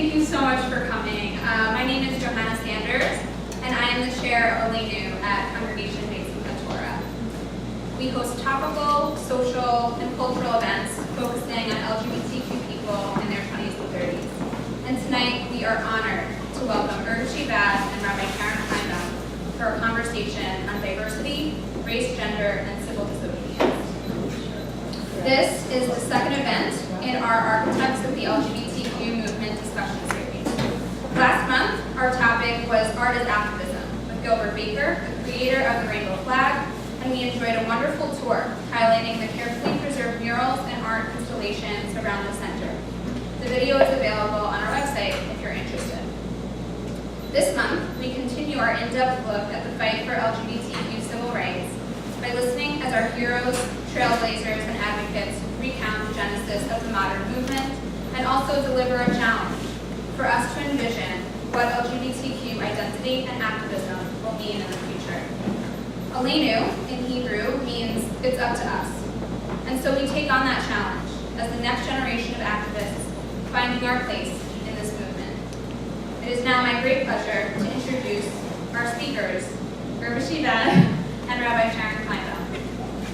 Thank you so much for coming. My name is Johanna Sanders, and I am the chair of Aleinu at Congregation Vaid and Torah. We host topical, social, and cultural events focusing on LGBTQ people in their 20s and 30s. And tonight, we are honored to welcome Urvashi Vaid and Rabbi Sharon Kleinbaum for a conversation on diversity, race, gender, and civil disobedience. This is the second event in our Architects of the LGBTQ Movement discussion series. Last month, our topic was Art as Activism with Gilbert Baker, the creator of the Rainbow Flag, and we enjoyed a wonderful tour highlighting the carefully preserved murals and art installations around the center. The video is available on our website if you're interested. This month, we continue our in-depth look at the fight for LGBTQ civil rights by listening as our heroes, trailblazers, and advocates recount the genesis of the modern movement and also deliver a challenge for us to envision what LGBTQ identity and activism will mean in the future. Aleinu in Hebrew means it's up to us. And so we take on that challenge as the next generation of activists finding our place in this movement. It is now my great pleasure to introduce our speakers, Urvashi Vaid and Rabbi Sharon Kleinbaum.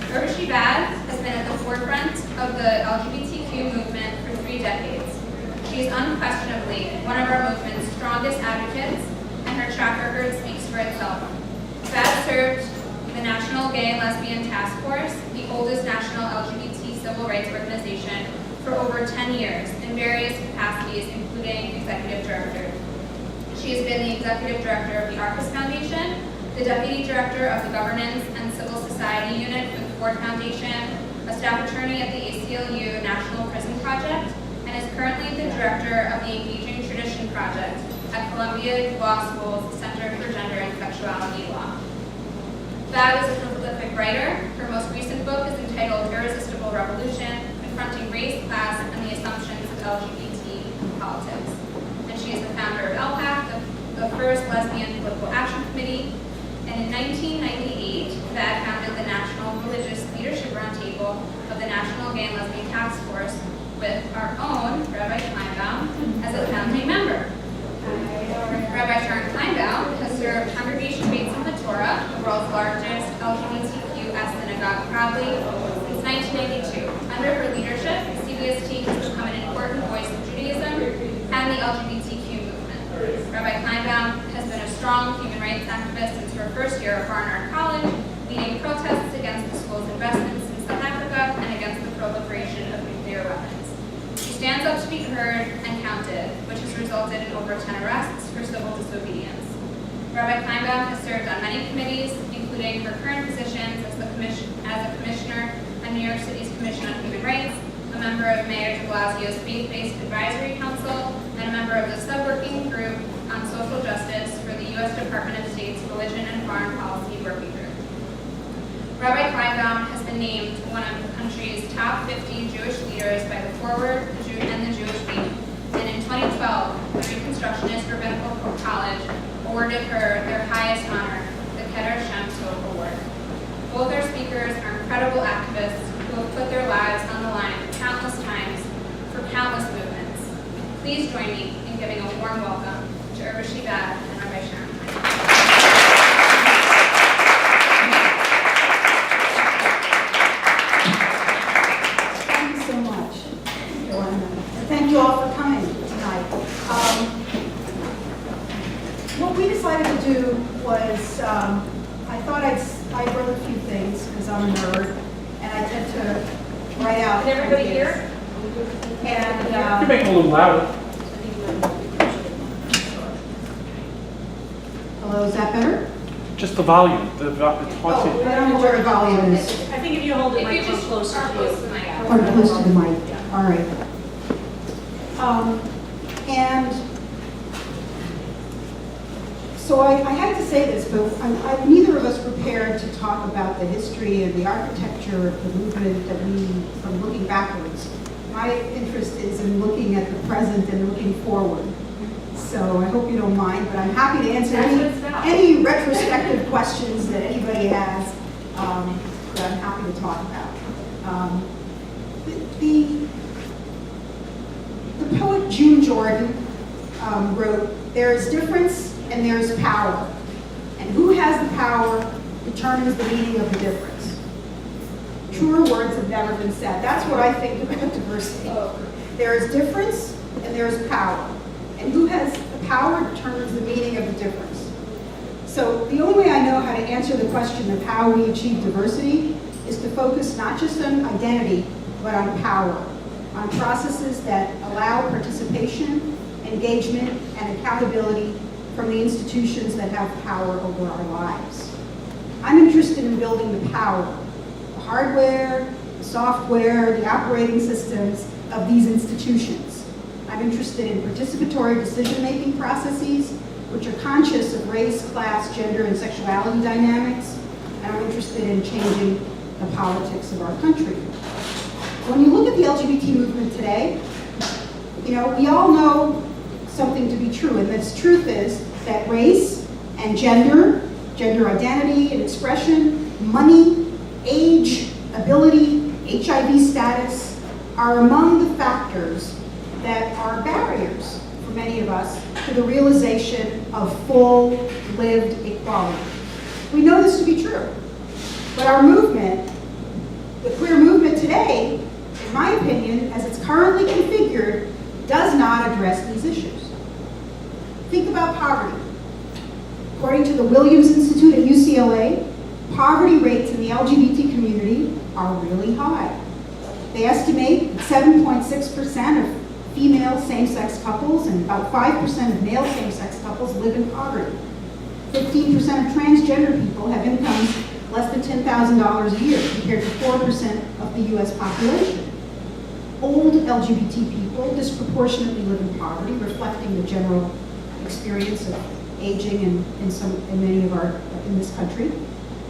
Urvashi Vaid has been at the forefront of the LGBTQ movement for 3 decades. She is unquestionably one of our movement's strongest advocates, and her track record speaks for itself. Vaid served the National Gay and Lesbian Task Force, the oldest national LGBT civil rights organization, for over 10 years in various capacities, including executive director. She has been the executive director of the Arcus Foundation, the deputy director of the Governance and Civil Society Unit for the Ford Foundation, a staff attorney at the ACLU National Prison Project, and is currently the director of the Engaging Tradition Project at Columbia Law School's Center for Gender and Sexuality Law. Vaid is a prolific writer. Her most recent book is entitled Irresistible Revolution, Confronting Race, Class, and the Assumptions of LGBT Politics. And she is the founder of LPAC, the first lesbian political action committee. And in 1998, Vaid founded the National Religious Leadership Roundtable of the National Gay and Lesbian Task Force with our own Rabbi Kleinbaum as a founding member. Rabbi Sharon Kleinbaum has served Congregation Vaid and Torah, the world's largest LGBTQ synagogue, proudly since 1992. Under her leadership, CBST has become an important voice of Judaism and the LGBTQ movement. Rabbi Kleinbaum has been a strong human rights activist since her first year at Barnard College, leading protests against the school's investments in South Africa and against the proliferation of nuclear weapons. She stands up to be heard and counted, which has resulted in over 10 arrests for civil disobedience. Rabbi Kleinbaum has served on many committees, including her current positions as a commissioner on New York City's Commission on Human Rights, a member of Mayor de Blasio's Faith-Based Advisory Council, and a member of the subworking group on social justice for the U.S. Department of State's Religion and Foreign Policy Working Group. Rabbi Kleinbaum has been named one of the country's top 50 Jewish leaders by the Forward and the Jewish Week, and in 2012, the Reconstructionist Rabbinical College awarded her their highest honor, the Keter Shem Tov Award. Both our speakers are incredible activists who have put their lives on the line countless times for countless movements. Please join me in giving a warm welcome to Urvashi Vaid and Rabbi Sharon Kleinbaum. Thank you so much, Joanna. And thank you all for coming tonight. What we decided to do was, I thought I wrote a few things because I'm a nerd, and I tend to write out. Can everybody ideas. hear? And You make it a little louder. hello, is that better? Just the volume. Oh, I don't know where the volume is. I think if you hold the If you microphone just closer are to close to the you. mic. Or close to the mic. All right. And so I had to say this, but neither of us prepared to talk about the history and the architecture of the movement that from looking backwards. My interest is in looking at the present and looking forward. So I hope you don't mind, but I'm happy to answer any retrospective questions that anybody has that I'm happy to talk about. The poet June Jordan wrote, "There is difference and there is power. And who has the power determines the meaning of the difference." Truer words have never been said. That's what I think about diversity. There is difference and there is power. And who has the power determines the meaning of the difference. So the only way I know how to answer the question of how we achieve diversity is to focus not just on identity, but on power, on processes that allow participation, engagement, and accountability from the institutions that have power over our lives. I'm interested in building the power, the hardware, the software, the operating systems of these institutions. I'm interested in participatory decision-making processes, which are conscious of race, class, gender, and sexuality dynamics, and I'm interested in changing the politics of our country. When you look at the LGBT movement today, we all know something to be true, and this truth is that race and gender identity and expression, money, age, ability, HIV status are among the factors that are barriers for many of us to the realization of full lived equality. We know this to be true, but our movement, the queer movement today, in my opinion, as it's currently configured, does not address these issues. Think about poverty. According to the Williams Institute at UCLA, poverty rates in the LGBT community are really high. They estimate that 7.6% of female same-sex couples and about 5% of male same-sex couples live in poverty. 15% of transgender people have incomes less than $10,000 a year, compared to 4% of the US population. Old LGBT people disproportionately live in poverty, reflecting the general experience of aging in many of in this country.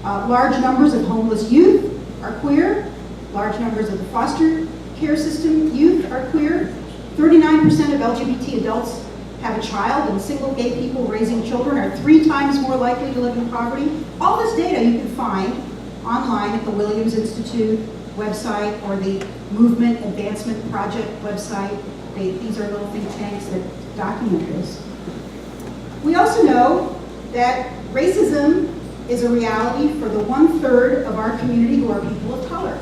Large numbers of homeless youth are queer. Large numbers of the foster care system youth are queer. 39% of LGBT adults have a child, and single gay people raising children are 3 times more likely to live in poverty. All this data you can find online at the Williams Institute website or the Movement Advancement Project website. These are little think tanks that document this. We also know that racism is a reality for the 1/3 of our community who are people of color.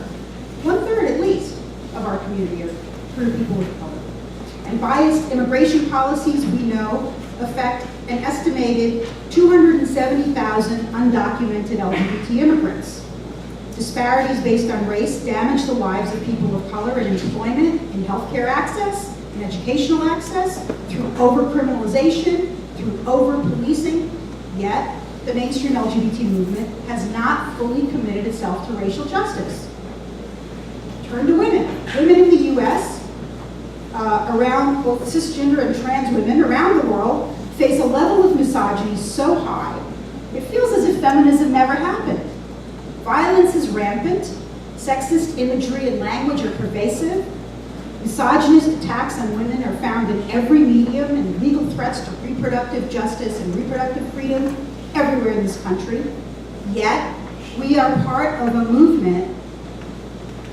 1/3 at least of our community are queer people of color. And biased immigration policies, we know, affect an estimated 270,000 undocumented LGBT immigrants. Disparities based on race damage the lives of people of color in employment, in healthcare access, in educational access, through over-criminalization, through over-policing. Yet, the mainstream LGBT movement has not fully committed itself to racial justice. Turn to women. Women in the US, around both cisgender and trans women around the world, face a level of misogyny so high, it feels as if feminism never happened. Violence is rampant, sexist imagery and language are pervasive, misogynist attacks on women are found in every medium, and legal threats to reproductive justice and reproductive freedom everywhere in this country. Yet, we are part of a movement,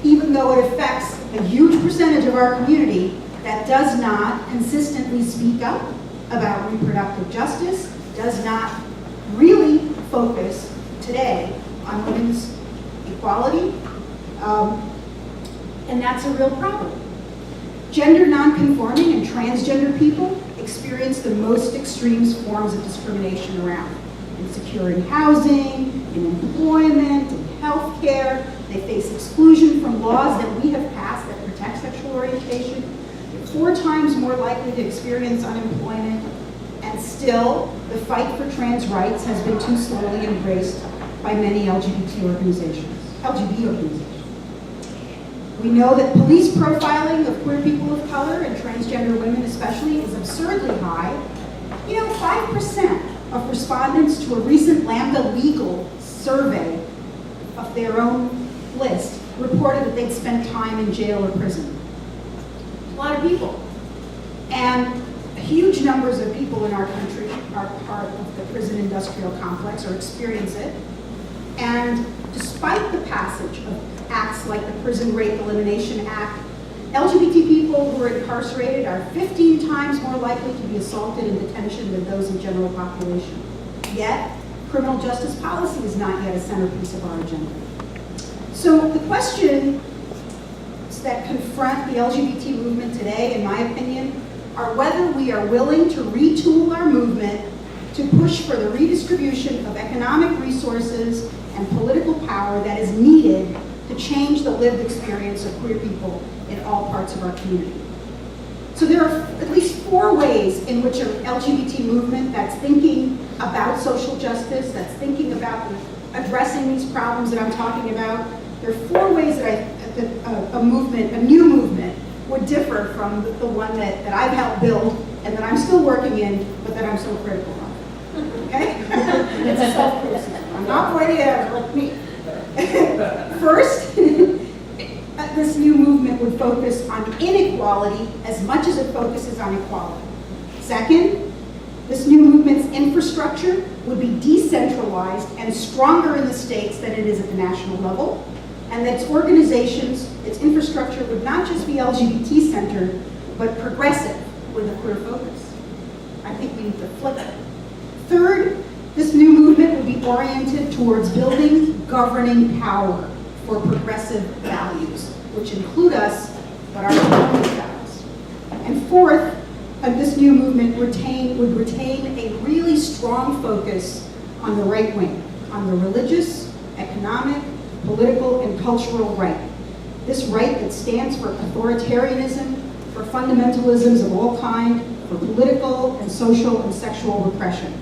even though it affects a huge percentage of our community, that does not consistently speak up about reproductive justice, does not really focus today on women's equality, and that's a real problem. Gender nonconforming and transgender people experience the most extreme forms of discrimination around. In securing housing, in employment, in healthcare. They face exclusion from laws that we have passed that protect sexual orientation. They're 4 times more likely to experience unemployment. And still, the fight for trans rights has been too slowly embraced by many LGBT organizations. We know that police profiling of queer people of color and transgender women especially is absurdly high. 5% of respondents to a recent Lambda Legal survey of their own list reported that they'd spent time in jail or prison. A lot of people. And huge numbers of people in our country are part of the prison industrial complex or experience it. And despite the passage of acts like the Prison Rape Elimination Act, LGBT people who are incarcerated are 15 times more likely to be assaulted in detention than those in the general population. Yet, criminal justice policy is not yet a centerpiece of our agenda. So the questions that confront the LGBT movement today, in my opinion, are whether we are willing to retool our movement to push for the redistribution of economic resources and political power that is needed to change the lived experience of queer people in all parts of our community. So there are at least 4 ways in which an LGBT movement that's thinking about social justice, that's thinking about addressing these problems that I'm talking about, there are 4 ways that a new movement, would differ from the one that I've helped build and that I'm still working in, but that I'm so critical of. Okay? It's a self-criticism. I'm not going to like me. First, this new movement would focus on inequality as much as it focuses on equality. Second, this new movement's infrastructure would be decentralized and stronger in the states than it is at the national level, and that its organizations, its infrastructure would not just be LGBT-centered, but progressive with a queer focus. I think we need to flip it. Third, this new movement would be oriented towards building governing power for progressive values, which include us, but are not values. And fourth, this new movement would retain a really strong focus on the right wing, on the religious, economic, political, and cultural right. This right that stands for authoritarianism, for fundamentalisms of all kind, for political and social and sexual repression.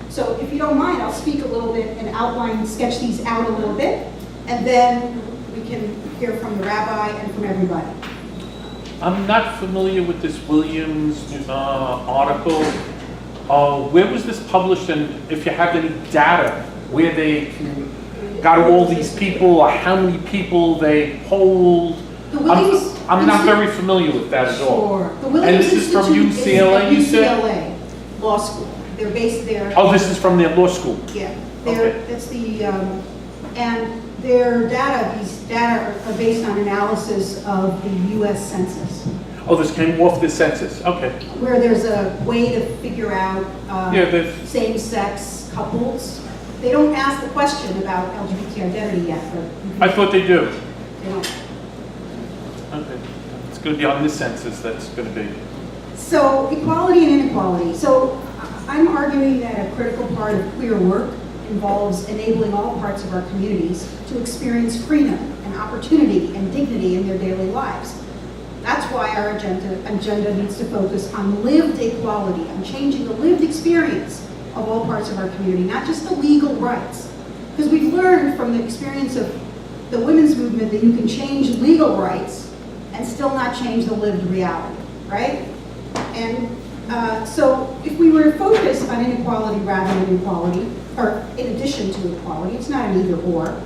So if you don't mind, I'll speak a little bit and outline, sketch these out a little bit, and then we can hear from the rabbi and from everybody. I'm not familiar with this Williams article. Where was this published, and if you have any data where they got all these people, or how many people they polled? I'm not very familiar with that at all. Sure. The Williams And this is from Institute UCLA, you is said? UCLA Law School. They're based there. Oh, this is from their law school. Yeah. Okay. That's the, and their data, these data are based on analysis of the U.S. Census, Oh, this came off the census. Okay. where there's a way to figure out Yeah, there's- same-sex couples. They don't ask the question about LGBT identity yet, but I thought they do. they don't. Okay. It's going to be on this census. That's going to be. So equality and inequality. So I'm arguing that a critical part of queer work involves enabling all parts of our communities to experience freedom and opportunity and dignity in their daily lives. That's why our agenda needs to focus on lived equality, on changing the lived experience of all parts of our community, not just the legal rights. Because we've learned from the experience of the women's movement that you can change legal rights and still not change the lived reality, right? And so if we were to focus on inequality rather than equality, or in addition to equality, it's not an either or,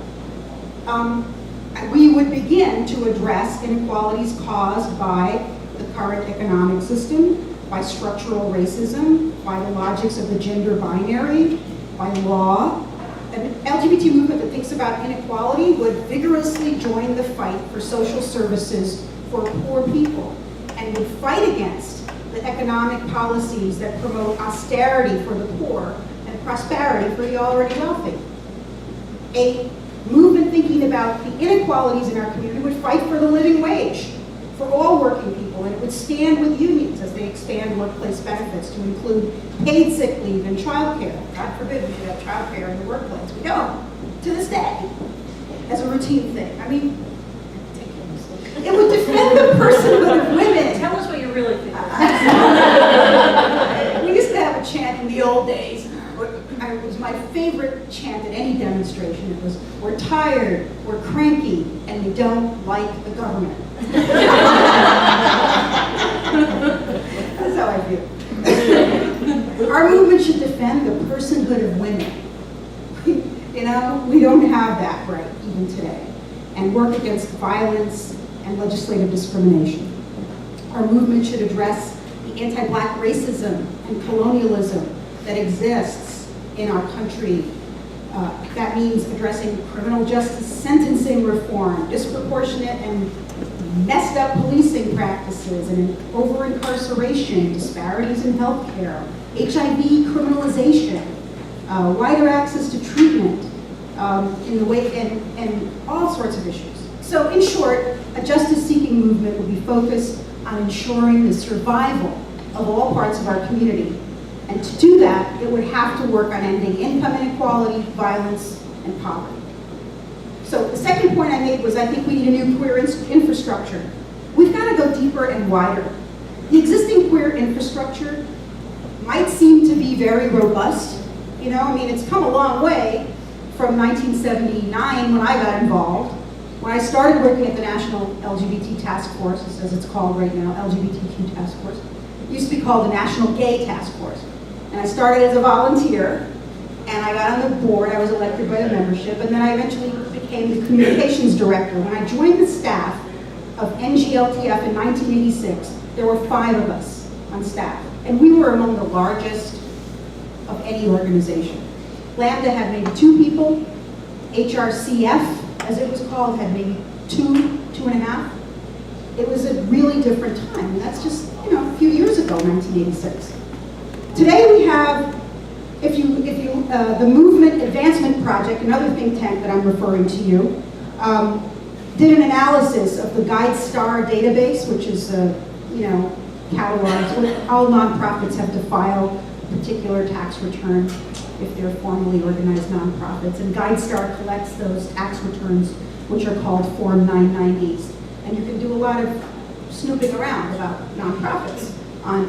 we would begin to address inequalities caused by the current economic system, by structural racism, by the logics of the gender binary, by law. An LGBT movement that thinks about inequality would vigorously join the fight for social services for poor people and would fight against the economic policies that promote austerity for the poor and prosperity for the already wealthy. A movement thinking about the inequalities in our community would fight for the living wage for all working people, and it would stand with unions as they expand workplace benefits to include paid sick leave and childcare. God forbid we should have childcare in the workplace. We don't, to this day, as a routine thing. I mean, it would defend the personhood of women. Tell us what you really think. We used to have a chant in the old days. It was my favorite chant at any demonstration. It was, we're tired, we're cranky, and we don't like the government. That's how I feel. Our movement should defend the personhood of women. You know, we don't have that right even today. And work against violence and legislative discrimination. Our movement should address the anti-Black racism and colonialism that exists in our country. That means addressing criminal justice sentencing reform, disproportionate and messed up policing practices and over-incarceration, disparities in healthcare, HIV criminalization, wider access to treatment, in the way, and all sorts of issues. So in short, a justice-seeking movement will be focused on ensuring the survival of all parts of our community. And to do that, it would have to work on ending income inequality, violence, and poverty. So the second point I made was I think we need a new queer infrastructure. We've got to go deeper and wider. The existing queer infrastructure might seem to be very robust. You know, I mean, it's come a long way from 1979 when I got involved. When I started working at the National LGBT Task Force, as it's called right now, LGBTQ Task Force, it used to be called the National Gay Task Force. And I started as a volunteer, and I got on the board, I was elected by the membership, and then I eventually became the communications director. When I joined the staff of NGLTF in 1986, there were 5 of us on staff, and we were among the largest of any organization. Lambda had maybe 2 people, HRCF, as it was called, had maybe 2.5. It was a really different time, and that's just, you know, a few years ago, 1986. Today we have, the Movement Advancement Project, another think tank that I'm referring to you, did an analysis of the GuideStar database, which is, catalogs what all nonprofits have to file a particular tax return if they're formally organized nonprofits. And GuideStar collects those tax returns, which are called Form 990s. And you can do a lot of snooping around about nonprofits on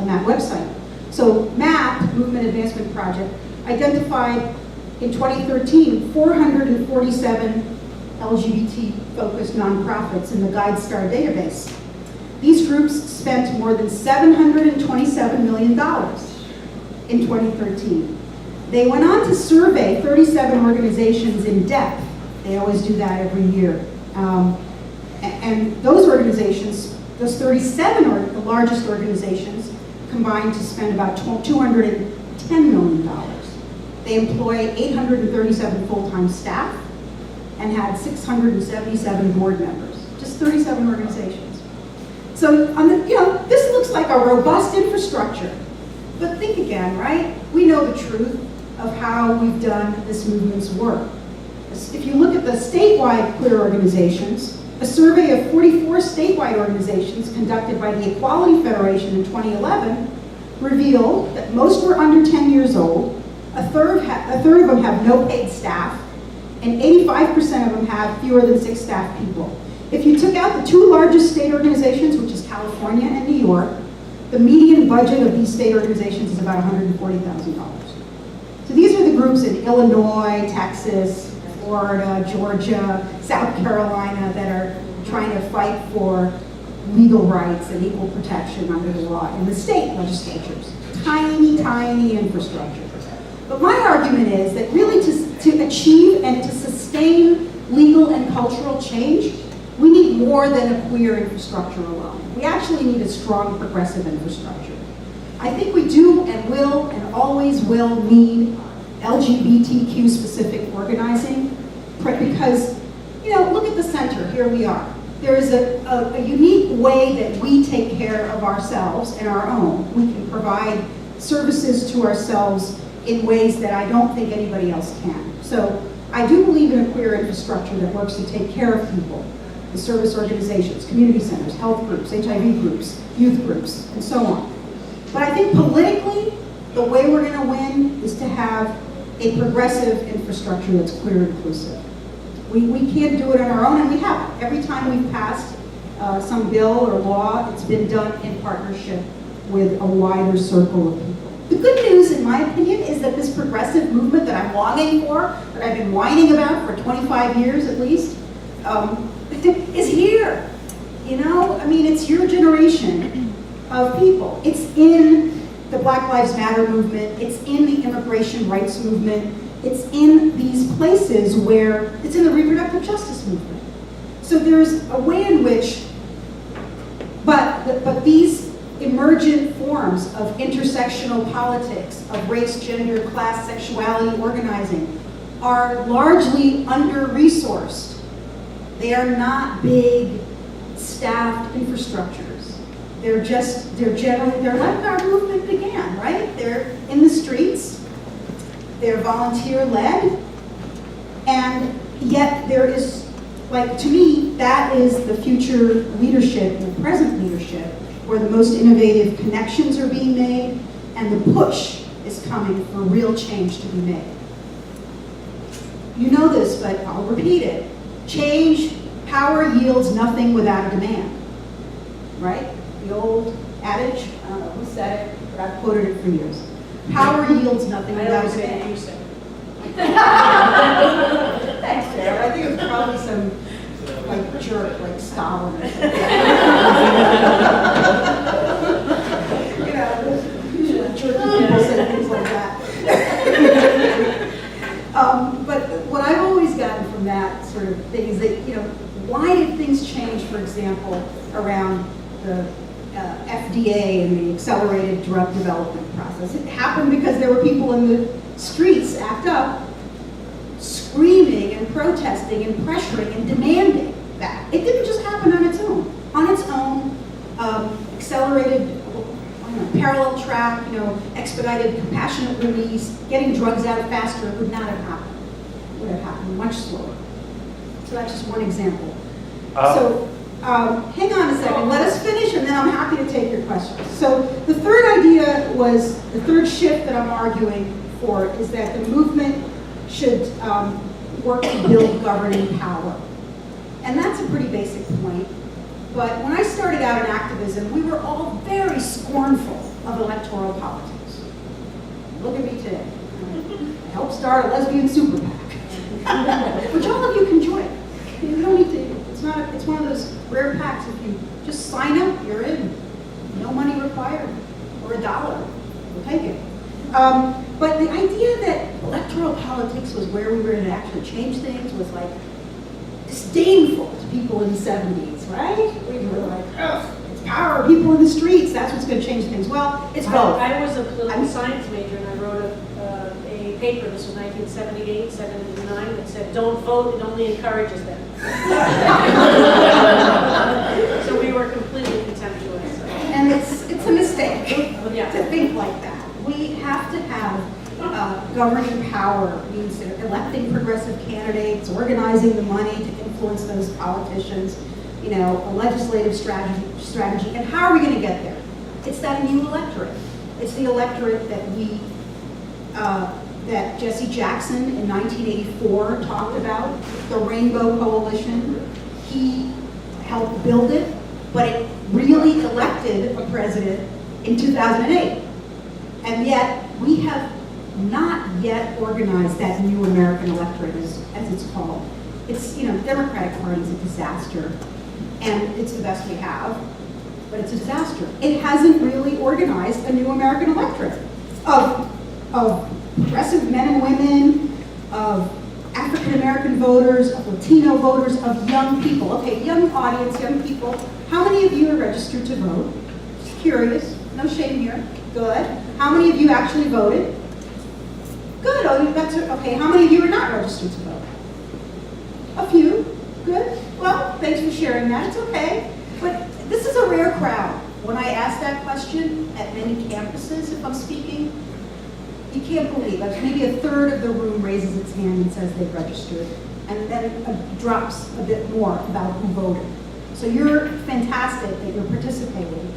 that website. So MAP, Movement Advancement Project, identified in 2013 447 LGBT-focused nonprofits in the GuideStar database. These groups spent more than $727 million in 2013. They went on to survey 37 organizations in depth. They always do that every year. And those organizations, those 37 are the largest organizations, combined to spend about $210 million. They employ 837 full-time staff and had 677 board members, just 37 organizations. So, this looks like a robust infrastructure. But think again, right? We know the truth of how we've done this movement's work. If you look at the statewide queer organizations, a survey of 44 statewide organizations conducted by the Equality Federation in 2011 revealed that most were under 10 years old, a third of them have no paid staff, and 85% of them have fewer than 6 staff people. If you took out the 2 largest state organizations, which is California and New York, the median budget of these state organizations is about $140,000. So these are the groups in Illinois, Texas, Florida, Georgia, South Carolina that are trying to fight for legal rights and equal protection under the law in the state legislatures. Tiny, tiny infrastructure. But my argument is that really to achieve and to sustain legal and cultural change, we need more than a queer infrastructure alone. We actually need a strong progressive infrastructure. I think we do and will and always will need LGBTQ specific organizing because, look at the center, here we are. There is a unique way that we take care of ourselves and our own. We can provide services to ourselves in ways that I don't think anybody else can. So I do believe in a queer infrastructure that works to take care of people, the service organizations, community centers, health groups, HIV groups, youth groups, and so on. But I think politically, the way we're going to win is to have a progressive infrastructure that's queer inclusive. We can't do it on our own, and we haven't. Every time we've passed some bill or law, it's been done in partnership with a wider circle of people. The good news, in my opinion, is that this progressive movement that I'm longing for, that I've been whining about for 25 years at least, is here. It's your generation of people. It's in the Black Lives Matter movement. It's in the immigration rights movement. It's in these places where it's in the reproductive justice movement. So there's a way in which, but these emergent forms of intersectional politics, of race, gender, class, sexuality organizing are largely under-resourced They are not big staffed infrastructures. They're like our movement began, right? They're in the streets, they're volunteer led, and yet there is, like, to me, that is the future leadership, the present leadership, where the most innovative connections are being made, and the push is coming for real change to be made. You know this, but I'll repeat it. Change, power yields nothing without a demand, right? The old adage, I don't know who said it, but I've quoted it for years. Power yields nothing without a demand. You said. Thanks, Sarah. I think it was probably some like jerk, like Stalin or something. You know, jerky people say things like that. But what I've always gotten from that sort of thing is that, you know, why did things change, for example, around the FDA and the accelerated drug development process? It happened because there were people in the streets act up, screaming and protesting and pressuring and demanding that. It didn't just happen on its own. On its own, accelerated, parallel track, expedited compassionate release, getting drugs out faster would not have happened. It would have happened much slower. So that's just one example. Hang on a second, let us finish and then I'm happy to take your questions. So the third idea was, the third shift that I'm arguing for is that the movement should work to build governing power. And that's a pretty basic point. But when I started out in activism, we were all very scornful of electoral politics. Look at me today. I helped start a lesbian super PAC, which all of you can join. You don't need to. It's one of those rare PACs. If you just sign up, you're in. No money required, or $1. We'll take it. But the idea that electoral politics was where we were going to actually change things was like disdainful to people in the 70s, right? We were like, ugh, it's power, people in the streets, that's what's going to change things. Well, it's both. I was a political science major and I wrote a paper, this was 1978, 79, that said, don't vote, it only encourages them. So we were completely contemptuous. And it's a mistake Yeah. to think like that. We have to have governing power, means electing progressive candidates, organizing the money to influence those politicians, a legislative strategy. And how are we going to get there? It's that new electorate. It's the electorate that Jesse Jackson in 1984 talked about, the Rainbow Coalition. He helped build it, but it really elected a president in 2008. And yet, we have not yet organized that new American electorate, as it's called. It's, Democratic Party is a disaster, and it's the best we have, but it's a disaster. It hasn't really organized a new American electorate of progressive men and women, of African American voters, of Latino voters, of young people. Okay, young audience, young people. How many of you are registered to vote? Just curious, no shame here. Good. How many of you actually voted? Good. Oh, that's okay. How many of you are not registered to vote? A few. Good. Well, thanks for sharing that. It's okay. But this is a rare crowd. When I ask that question at many campuses, if I'm speaking, you can't believe it. Maybe a third of the room raises its hand and says they've registered, and then it drops a bit more about who voted. So you're fantastic that you're participating.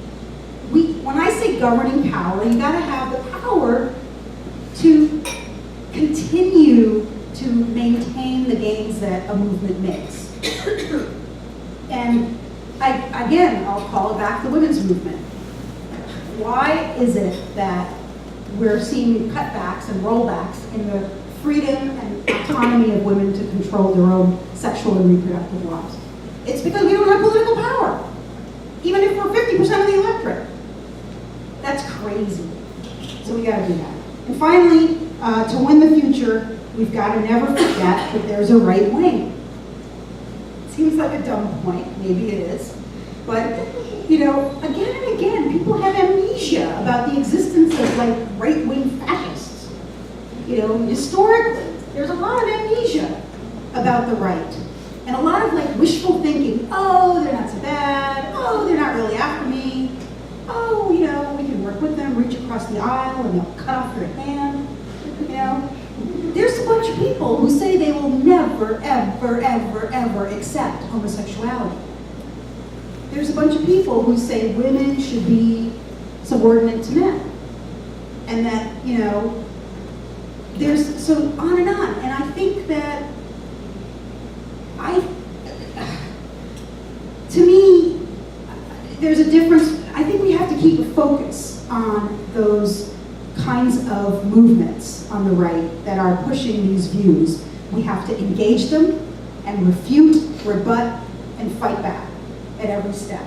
When I say governing power, you got to have the power to continue to maintain the gains that a movement makes. And I'll call it back the women's movement. Why is it that we're seeing cutbacks and rollbacks in the freedom and autonomy of women to control their own sexual and reproductive lives? It's because we don't have political power, even if we're 50% of the electorate. That's crazy. So we got to do that. And finally, to win the future, we've got to never forget that there's a right wing. Seems like a dumb point, maybe it is. But, again and again, people have amnesia about the existence of right-wing fascists. Historically, there's a lot of amnesia about the right. And a lot of wishful thinking. Oh, they're not so bad. Oh, they're not really after me. Oh, we can work with them, reach across the aisle, and they'll cut off your hand. There's a bunch of people who say they will never, ever, ever, ever accept homosexuality. There's a bunch of people who say women should be subordinate to men. And that, there's so on and on. And I think that to me, there's a difference. I think we have to keep a focus on those kinds of movements on the right that are pushing these views. We have to engage them and refute, rebut, and fight back at every step.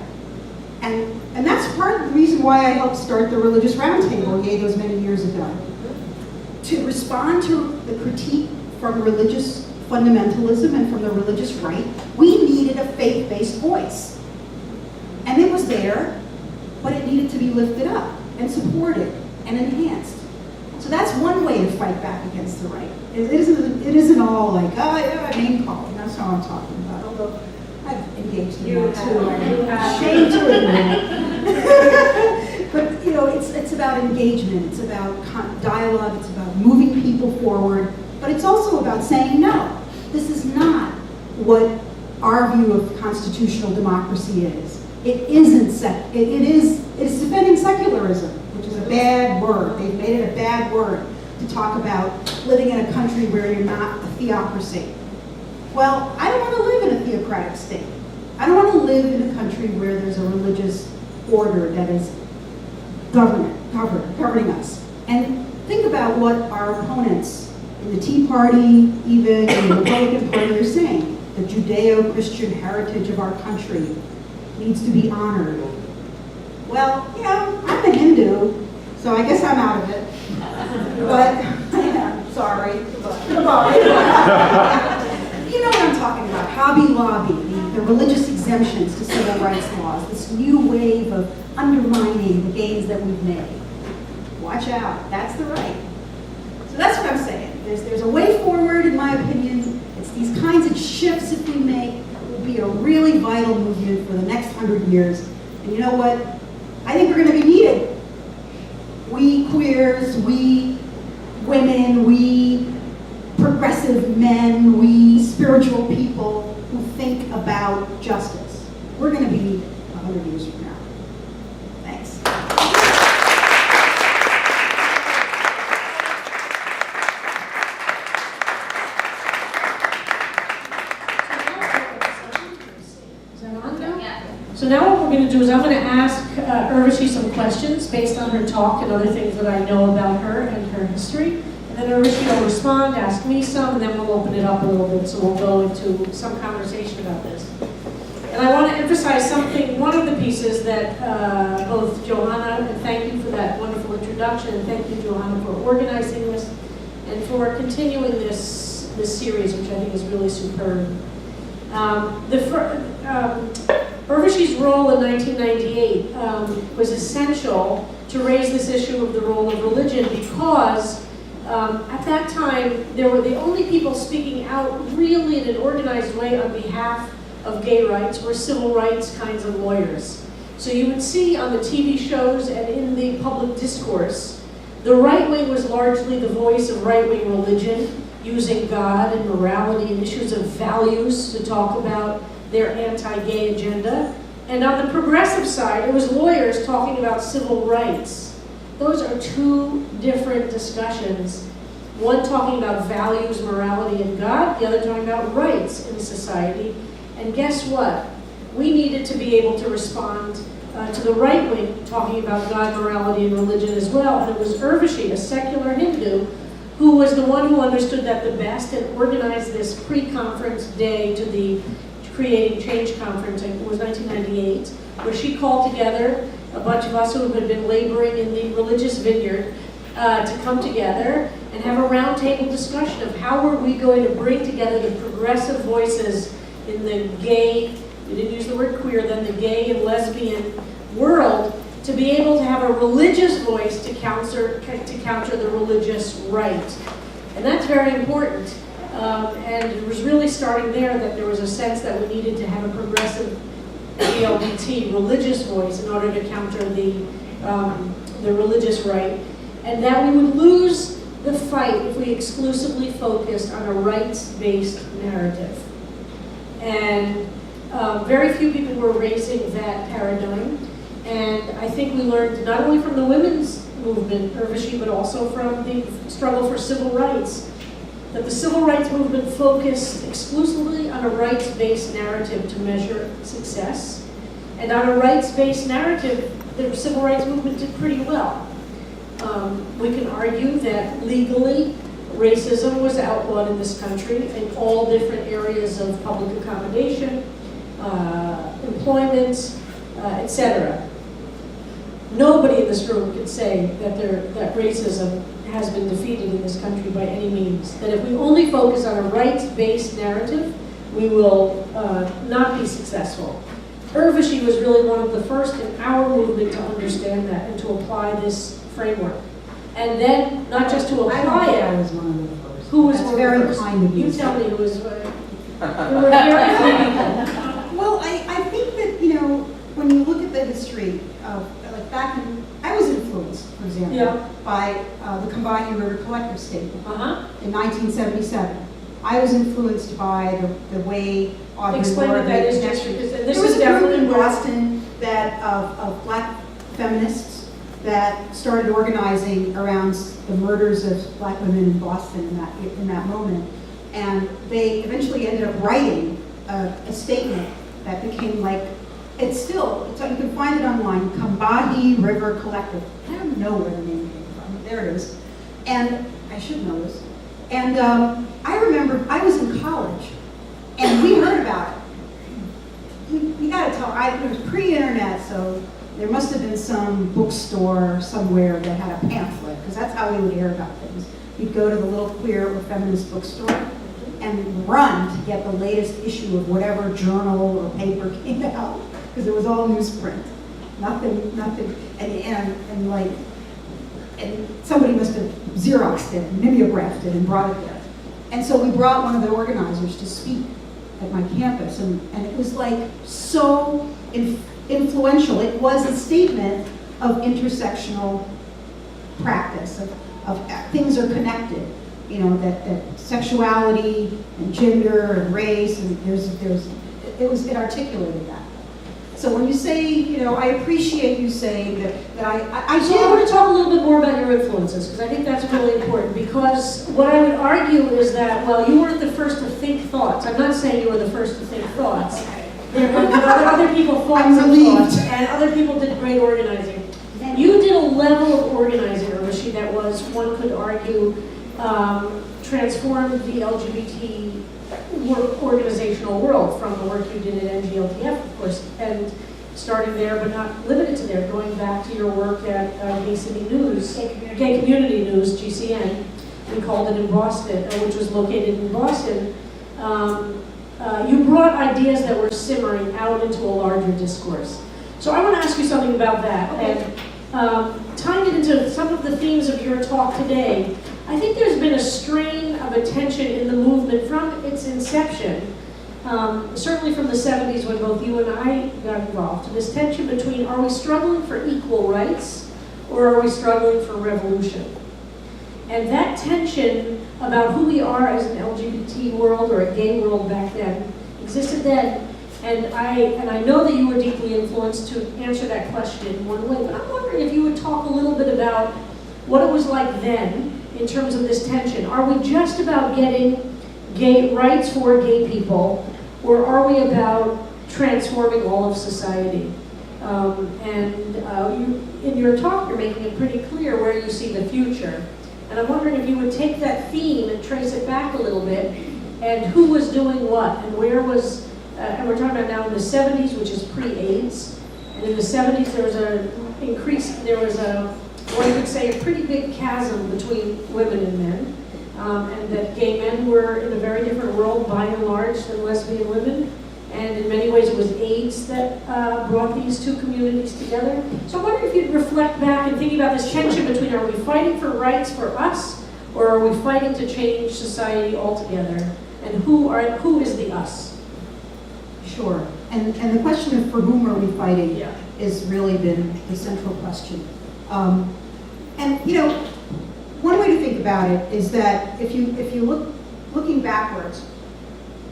And that's part of the reason why I helped start the Religious Roundtable those many years ago. To respond to the critique from religious fundamentalism and from the religious right, we needed a faith-based voice. And it was there, but it needed to be lifted up and supported and enhanced. So that's one way to fight back against the right. It isn't all like, oh yeah, name calling. That's not what I'm talking about. Although I've engaged in that too. I'm ashamed to admit. But it's about engagement. It's about dialogue. It's about moving people forward. But it's also about saying no. This is not what our view of constitutional democracy is. It isn't it's defending secularism, which is a bad word. They've made it a bad word to talk about living in a country where you're not a theocracy. Well, I don't want to live in a theocratic state. I don't want to live in a country where there's a religious order that is governing us. And think about what our opponents in the Tea Party, even in the Republican Party, are saying. The Judeo-Christian heritage of our country needs to be honored. Well, I'm a Hindu, so I guess I'm out of it. But, sorry. Goodbye. You know what I'm talking about. Hobby Lobby, the religious exemptions to civil rights laws, this new wave of undermining the gains that we've made. Watch out. That's the right. So that's what I'm saying. There's a way forward, in my opinion. It's these kinds of shifts that we make will be a really vital movement for the next 100 years. And you know what? I think we're going to be needed. We queers, we women, we progressive men, we spiritual people who think about justice. We're going to be needed 100 years from now. Thanks. So now what we're going to do is I'm going to ask Urvashi some questions based on her talk and other things that I know about her and her history. And then Urvashi will respond, ask me some, and then we'll open it up a little bit so we'll go into some conversation about this. And I want to emphasize something, one of the pieces that both Johanna, and thank you for that wonderful introduction, and thank you, Johanna, for organizing this and for continuing this series, which I think is really superb. Urvashi's role in 1998 was essential to raise this issue of the role of religion because at that time they were the only people speaking out really in an organized way on behalf of gay rights were civil rights kinds of lawyers. So you would see on the TV shows and in the public discourse, the right wing was largely the voice of right-wing religion, using God and morality and issues of values to talk about their anti-gay agenda. And on the progressive side, it was lawyers talking about civil rights. Those are two different discussions. One talking about values, morality, and God, the other talking about rights in society. And guess what? We needed to be able to respond to the right wing talking about God, morality, and religion as well. And it was Urvashi, a secular Hindu, who was the one who understood that the best and organized this pre-conference day to the Creating Change Conference, I think it was 1998, where she called together a bunch of us who had been laboring in the religious vineyard to come together and have a roundtable discussion of how were we going to bring together the progressive voices in the gay, we didn't use the word queer then, the gay and lesbian world, to be able to have a religious voice to counter the religious right. And that's very important. And it was really starting there that there was a sense that we needed to have a progressive LGBT religious voice in order to counter the religious right, and that we would lose the fight if we exclusively focused on a rights-based narrative. And very few people were raising that paradigm, and I think we learned not only from the women's movement, Urvashi, but also from the struggle for civil rights, that the civil rights movement focused exclusively on a rights-based narrative to measure success. And on a rights-based narrative, the civil rights movement did pretty well. We can argue that legally, racism was outlawed in this country in all different areas of public accommodation, employment, etc. Nobody in this room could say that racism has been defeated in this country by any means. That if we only focus on a rights-based narrative, we will not be successful. Urvashi was really one of the first in our movement to understand that and to apply this framework. And then, not just to apply I it. was one of the first. Who was That's one of the very first? kind of you. You tell me who was. There were very few people. Well, I think that, when you look at the history of, like back in, I was influenced, for example, Yeah. by the Combined River Collective Statement Uh-huh. in 1977. I was influenced by the way Audre Explain Lorde what that made is, connections. just because There this was is a group definitely in where- Boston that of black feminists that started organizing around the murders of black women in Boston in that moment, and they eventually ended up writing a statement that became like, you can find it online, Combahee River Collective. I don't know where the name came from. There it is, and I should know this. And I remember I was in college, and we heard about it. You got to tell. It was pre-internet, so there must have been some bookstore somewhere that had a pamphlet, because that's how we would hear about things. You'd go to the little queer or feminist bookstore and run to get the latest issue of whatever journal or paper came out, because it was all newsprint. Nothing, and somebody must have Xeroxed it, mimeographed it, and brought it there. And so we brought one of the organizers to speak at my campus, and it was like so influential. It was a statement of intersectional practice, of things are connected, that sexuality and gender and race, and it articulated that. So when you say, I appreciate you saying that I So I want to talk a little bit more about your influences, because I think that's really important, because what I would argue is that, well, you weren't the first to think thoughts. I'm not saying you were the first to think thoughts. Other people thought I'm some relieved. thoughts, and other people did great organizing. You did a level of organizing, Urvashi, that was, one could argue, transformed the LGBT organizational world from the work you did at NGLTF, of course, and starting there, but not limited to there, going back to your work at Gay City News, Gay Community News, GCN, we called it in Boston, which was located in Boston. You brought ideas that were simmering out into a larger discourse. So I want to ask you something about that. Okay. And tying it into some of the themes of your talk today, I think there's been a strain of attention in the movement from its inception, certainly from the 70s when both you and I got involved, this tension between, are we struggling for equal rights or are we struggling for revolution? And that tension about who we are as an LGBT world or a gay world back then existed then. And I know that you were deeply influenced to answer that question in one way, but I'm wondering if you would talk a little bit about what it was like then in terms of this tension. Are we just about getting gay rights for gay people, or are we about transforming all of society? In your talk, you're making it pretty clear where you see the future. And I'm wondering if you would take that theme and trace it back a little bit, and who was doing what, and where was, and we're talking about now in the 70s, which is pre-AIDS, and in the 70s there was one could say, a pretty big chasm between women and men, and that gay men were in a very different world by and large than lesbian women. And in many ways it was AIDS that brought these two communities together. So I wonder if you'd reflect back and think about this tension between, are we fighting for rights for us, Or are we fighting to change society altogether? And who is the us? Sure. And the question of for whom are we fighting Yeah. has really been the central question. And you know, one way to think about it is that if you looking backwards,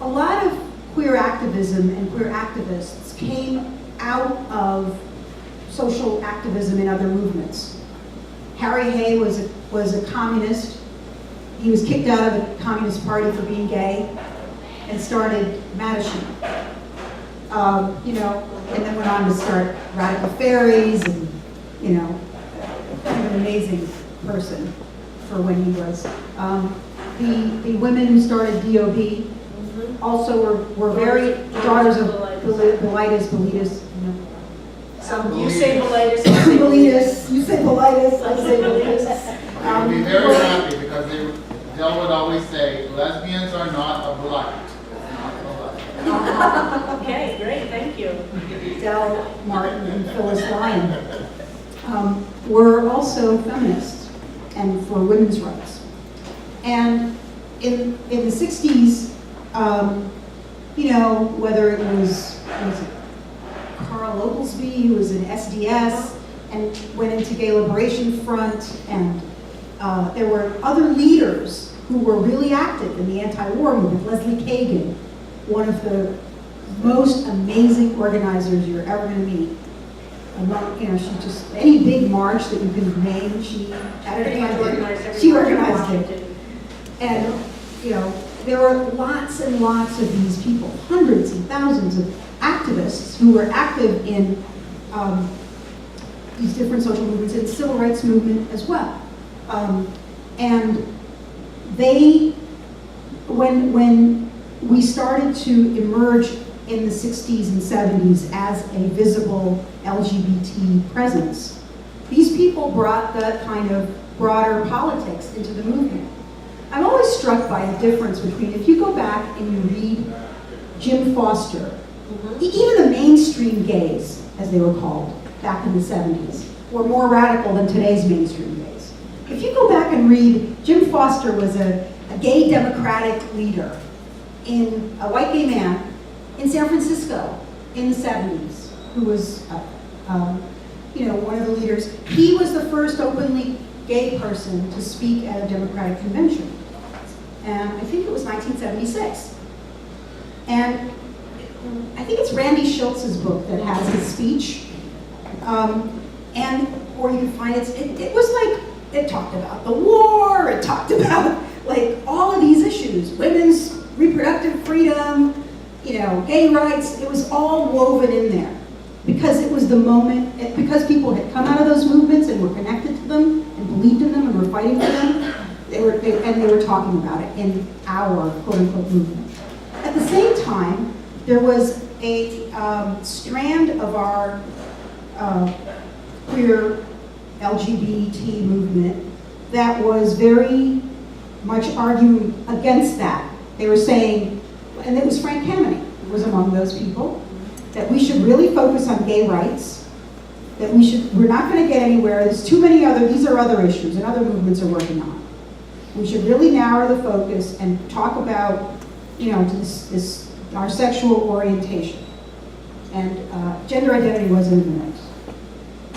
a lot of queer activism and queer activists came out of social activism in other movements. Harry Hay was a communist. He was kicked out of the Communist Party for being gay and started Mattachine. You know, and then went on to start Radical Fairies, and you know, kind of an amazing person for when he was. The women who started DOB also were very daughters of Bilitis. You say Bilitis, I say Bilitis, you say Bilitis, I say Bilitis. I'd be very happy because Del would always say, lesbians are not a blight. It's not a blight. Okay, great, thank you. Del Martin and Phyllis Lyon were also feminists and for women's rights. And in the 60s, you know, whether it was Carl Oglesby, who was in SDS and went into Gay Liberation Front, and there were other leaders who were really active in the anti-war movement. Leslie Kagan, one of the most amazing organizers you're ever going to meet. You know, she just, any big march that you can name, she organized it. And, you know, there were lots and lots of these people, hundreds and thousands of activists who were active in these different social movements and the civil rights movement as well. And they, when we started to emerge in the 60s and 70s as a visible LGBT presence, these people brought that kind of broader politics into the movement. I'm always struck by the difference between, if you go back and you read Jim Foster, even the mainstream gays, as they were called back in the 70s, were more radical than today's mainstream gays. If you go back and read, Jim Foster was a gay Democratic leader, a white gay man in San Francisco in the 70s, who was you know, one of the leaders. He was the first openly gay person to speak at a Democratic convention. And I think it was 1976. And I think it's Randy Schultz's book that has his speech. Or you can find it was like, it talked about the war, it talked about like all of these issues, women's reproductive freedom, you know, gay rights. It was all woven in there because it was the moment, because people had come out of those movements and were connected to them and believed in them and were fighting for them. They were talking about it in our quote-unquote movement. At the same time, there was a strand of our queer LGBT movement that was very much arguing against that. They were saying, and it was Frank Kennedy was among those people, that we should really focus on gay rights, that we're not going to get anywhere. There's too many these are other issues and other movements are working on. We should really narrow the focus and talk about, you know, our sexual orientation. And gender identity wasn't in the mix.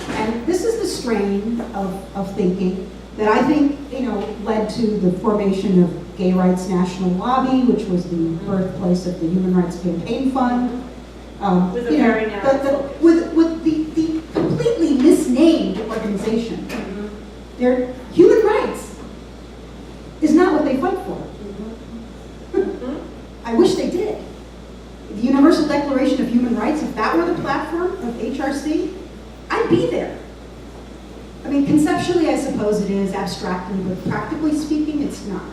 And this is the strain of thinking that I think, you know, led to the formation of Gay Rights National Lobby, which was the birthplace of the Human Rights Campaign Fund. With a very narrow focus. With the completely misnamed organization. Their human rights is not what they fight for. I wish they did. The Universal Declaration of Human Rights, if that were the platform of HRC, I'd be there. I mean, conceptually, I suppose it is, abstractly, but practically speaking, it's not.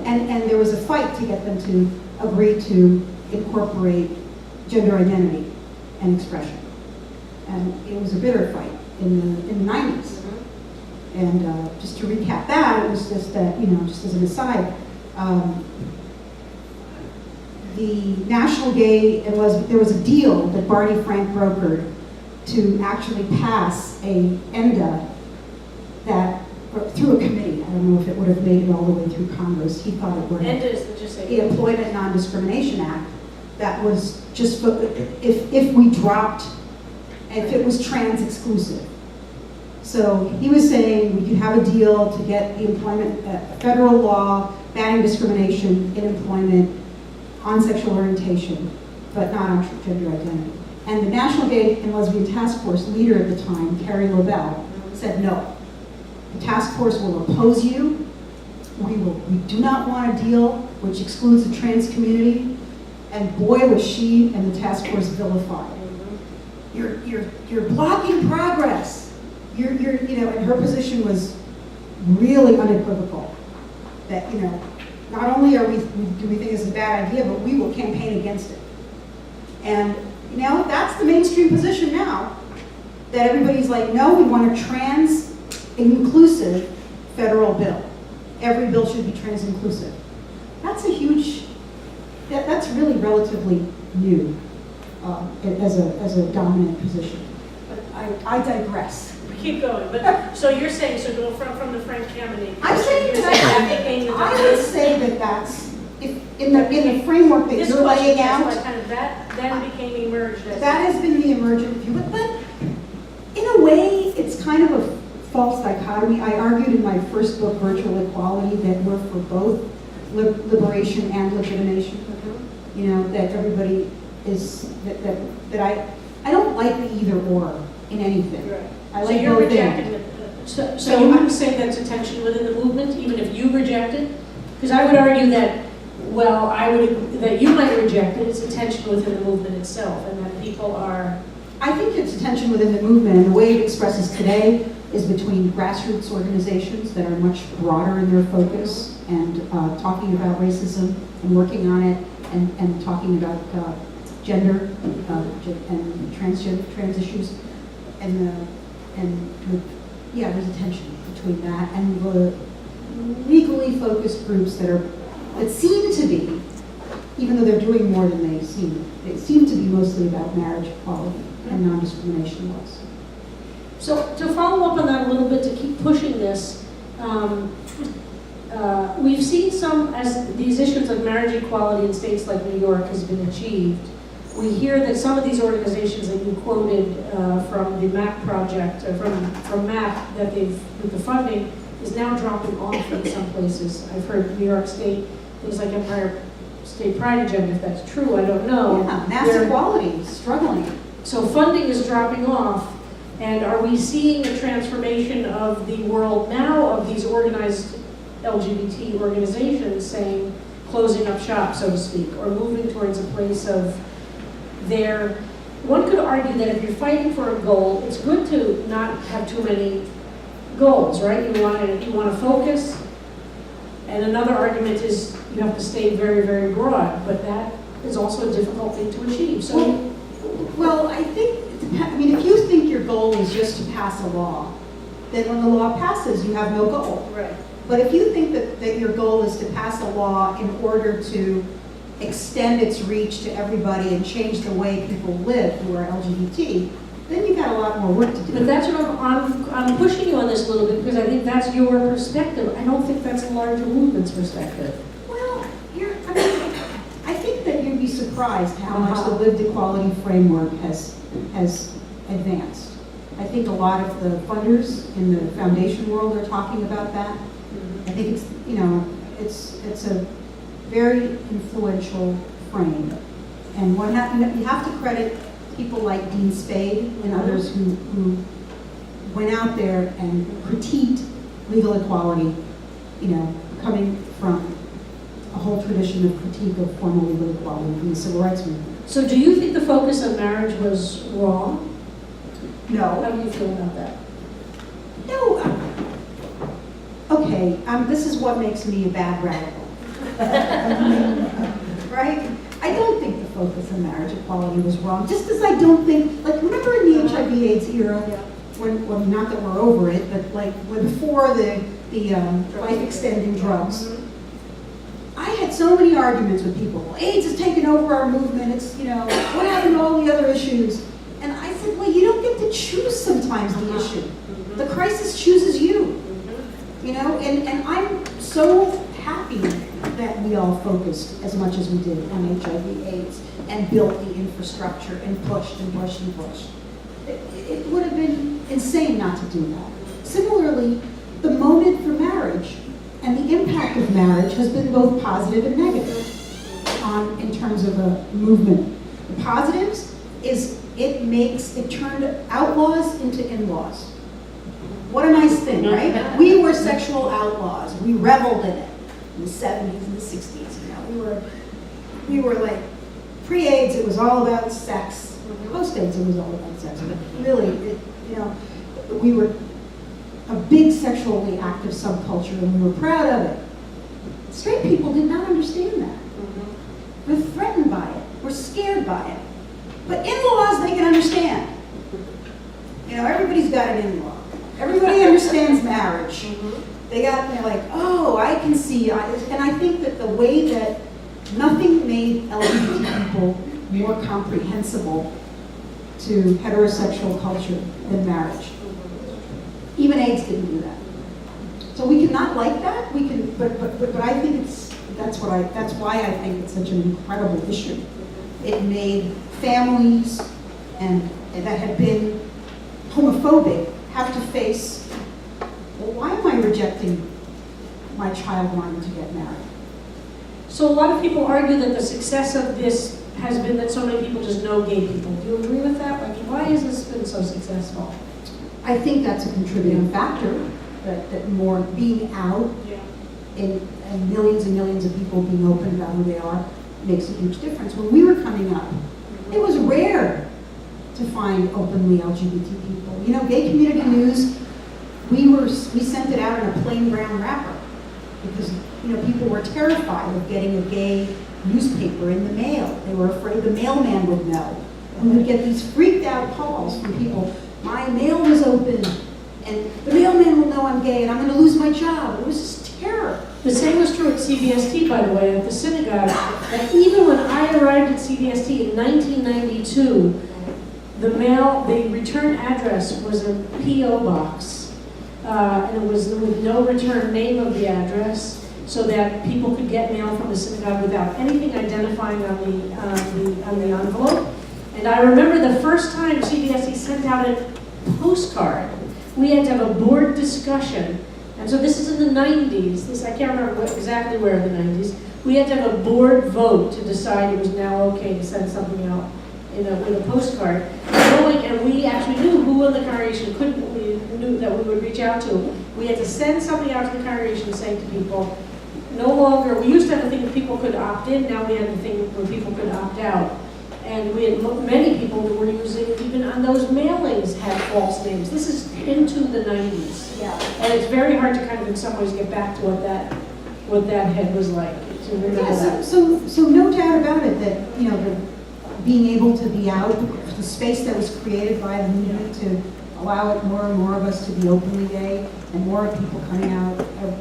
And there was a fight to get them to agree to incorporate gender identity and expression. And it was a bitter fight in the 90s. And just to recap that, it was just that, you know, just as an aside, the National Gay and Lesbian, there was a deal that Barney Frank brokered to actually pass a ENDA that, through a committee, don't know if it would have made it all the way through Congress. He thought it would have. Just say. The Employment Non-Discrimination Act, that was just, if we dropped, if it was trans exclusive. So he was saying we could have a deal to get the employment, federal law banning discrimination in employment on sexual orientation, but not on gender identity. And the National Gay and Lesbian Task Force leader at the time, Carrie Lobel, said no. The task force will oppose you. We do not want a deal which excludes the trans community. And boy, was she and the task force vilified. You're blocking progress. You know, and her position was really unequivocal. That, you know, not only do we think it's a bad idea, but we will campaign against it. And you know, that's the mainstream position now. That everybody's like, no, we want a trans inclusive federal bill. Every bill should be trans inclusive. That's a huge, that's really relatively new as a dominant position. But I digress. Keep going, but, so you're saying, so go from the Frank Kameny. I'm saying you're that became the I would say that that's, if in the framework that you're laying out, like kind of that then became emerged as. that has been the emergent view. But in a way, it's kind of a false dichotomy. I argued in my first book, Virtual Equality, that we're for both liberation and legitimation. You know, that everybody is, that I don't like the either or in anything. Right. I So like you're both rejecting ends. it. So you wouldn't say that's a tension within the movement, even if you reject it? Because I would argue that, well, that you might reject it, it's a tension within the movement itself, and that people are. I think it's a tension within the movement, and the way it expresses today is between grassroots organizations that are much broader in their focus and talking about racism and working on it and talking about gender and trans issues, yeah, there's a tension between that and the legally focused groups that seem to be, even though they're doing more than they seem to be mostly about marriage equality and non-discrimination laws. So to follow up on that a little bit, to keep pushing this, we've seen as these issues of marriage equality in states like New York has been achieved, we hear that some of these organizations that you quoted from the MAP project, from MAP, that with the funding, is now dropping off in some places. I've heard New York State, things like Empire State Pride Agenda, if that's true, I don't know. Yeah, mass equality is struggling. So funding is dropping off, and are we seeing a transformation of the world now of these organized LGBT organizations saying, closing up shop, so to speak, or moving towards a place of one could argue that if you're fighting for a goal, it's good to not have too many goals, right? You want to focus, and another argument is you have to stay very, very broad, but that is also a difficult thing to achieve. So, well, I think, if you think your goal is just to pass a law, then when the law passes, you have no goal. right. But if you think that your goal is to pass a law in order to extend its reach to everybody and change the way people live who are LGBT, then you've got a lot more work to do. But that's what I'm pushing you on this a little bit, because I think that's your perspective. I don't think that's a larger movement's perspective. Well, I think that you'd be surprised how much the lived equality framework has advanced. I think a lot of the funders in the foundation world are talking about that. I think it's a very influential frame. And you have to credit people like Dean Spade and others who went out there and critiqued legal equality, coming from a whole tradition of critique of formal legal equality from the civil rights movement. So do you think the focus on marriage was wrong? No. How do you feel about that? No. Okay, this is what makes me a bad radical. Right? I don't think the focus on marriage equality was wrong, just as I don't think, remember in the HIV/AIDS era, when not that we're over it, but before the life-extending drugs, I had so many arguments with people. Well, AIDS has taken over our movement. It's, what happened to all the other issues? And I said, well, you don't get to choose sometimes the issue. The crisis chooses you. You know, and I'm so happy that we all focused as much as we did on HIV/AIDS and built the infrastructure and pushed and pushed and pushed. It would have been insane not to do that. Similarly, the moment for marriage and the impact of marriage has been both positive and negative in terms of a movement. The positives is it turned outlaws into in-laws. What a nice thing, right? We were sexual outlaws. We reveled in it in the 70s and the 60s. You know, we were like pre-AIDS. It was all about sex. Post-AIDS, it was all about sex. But really, we were a big sexually active subculture, and we were proud of it. Straight people did not understand that. We're threatened by it. We're scared by it. But in-laws, they can understand. You know, everybody's got an in-law. Everybody understands marriage. They're like, oh, I can see. And I think that the way that nothing made LGBT people more comprehensible to heterosexual culture than marriage. Even AIDS didn't do that. So we cannot like that. We can, but I think that's why I think it's such an incredible issue. It made families and that had been homophobic have to face, well, why am I rejecting my child wanting to get married? So a lot of people argue that the success of this has been that so many people just know gay people. Do you agree with that? Like, why has this been so successful? I think that's a contributing factor, that more being out and millions and millions of people being open about who they are makes a huge difference. When we were coming up, it was rare to find openly LGBT people. You know, Gay Community News, we sent it out in a plain brown wrapper because, you know, people were terrified of getting a gay newspaper in the mail. They were afraid the mailman would know. And we would get these freaked out calls from people, my mail was open, and the mailman will know I'm gay, and I'm going to lose my job. It was just terror. The same was true at CBST, by the way, at the synagogue. And even when I arrived at CBST in 1992, the return address was a P.O. box, and it was with no return name of the address, so that people could get mail from the synagogue without anything identifying on the envelope. And I remember the first time CBST sent out a postcard, we had to have a board discussion. And so this is in the 90s. I can't remember exactly where in the 90s. We had to have a board vote to decide it was now okay to send something out with a postcard. And we actually knew who in the congregation we knew that we would reach out to. We had to send something out to the congregation saying to people, no longer, we used to have a thing where people could opt in, now we have a thing where people could opt out. And we had many people who were using, even on those mailings, had false names. This is into the 90s. Yeah. And it's very hard to kind of in some ways get back to what that head was like. To remember that. So no doubt about it that, you know, being able to be out, the space that was created by the movement to allow it more and more of us to be openly gay and more people coming out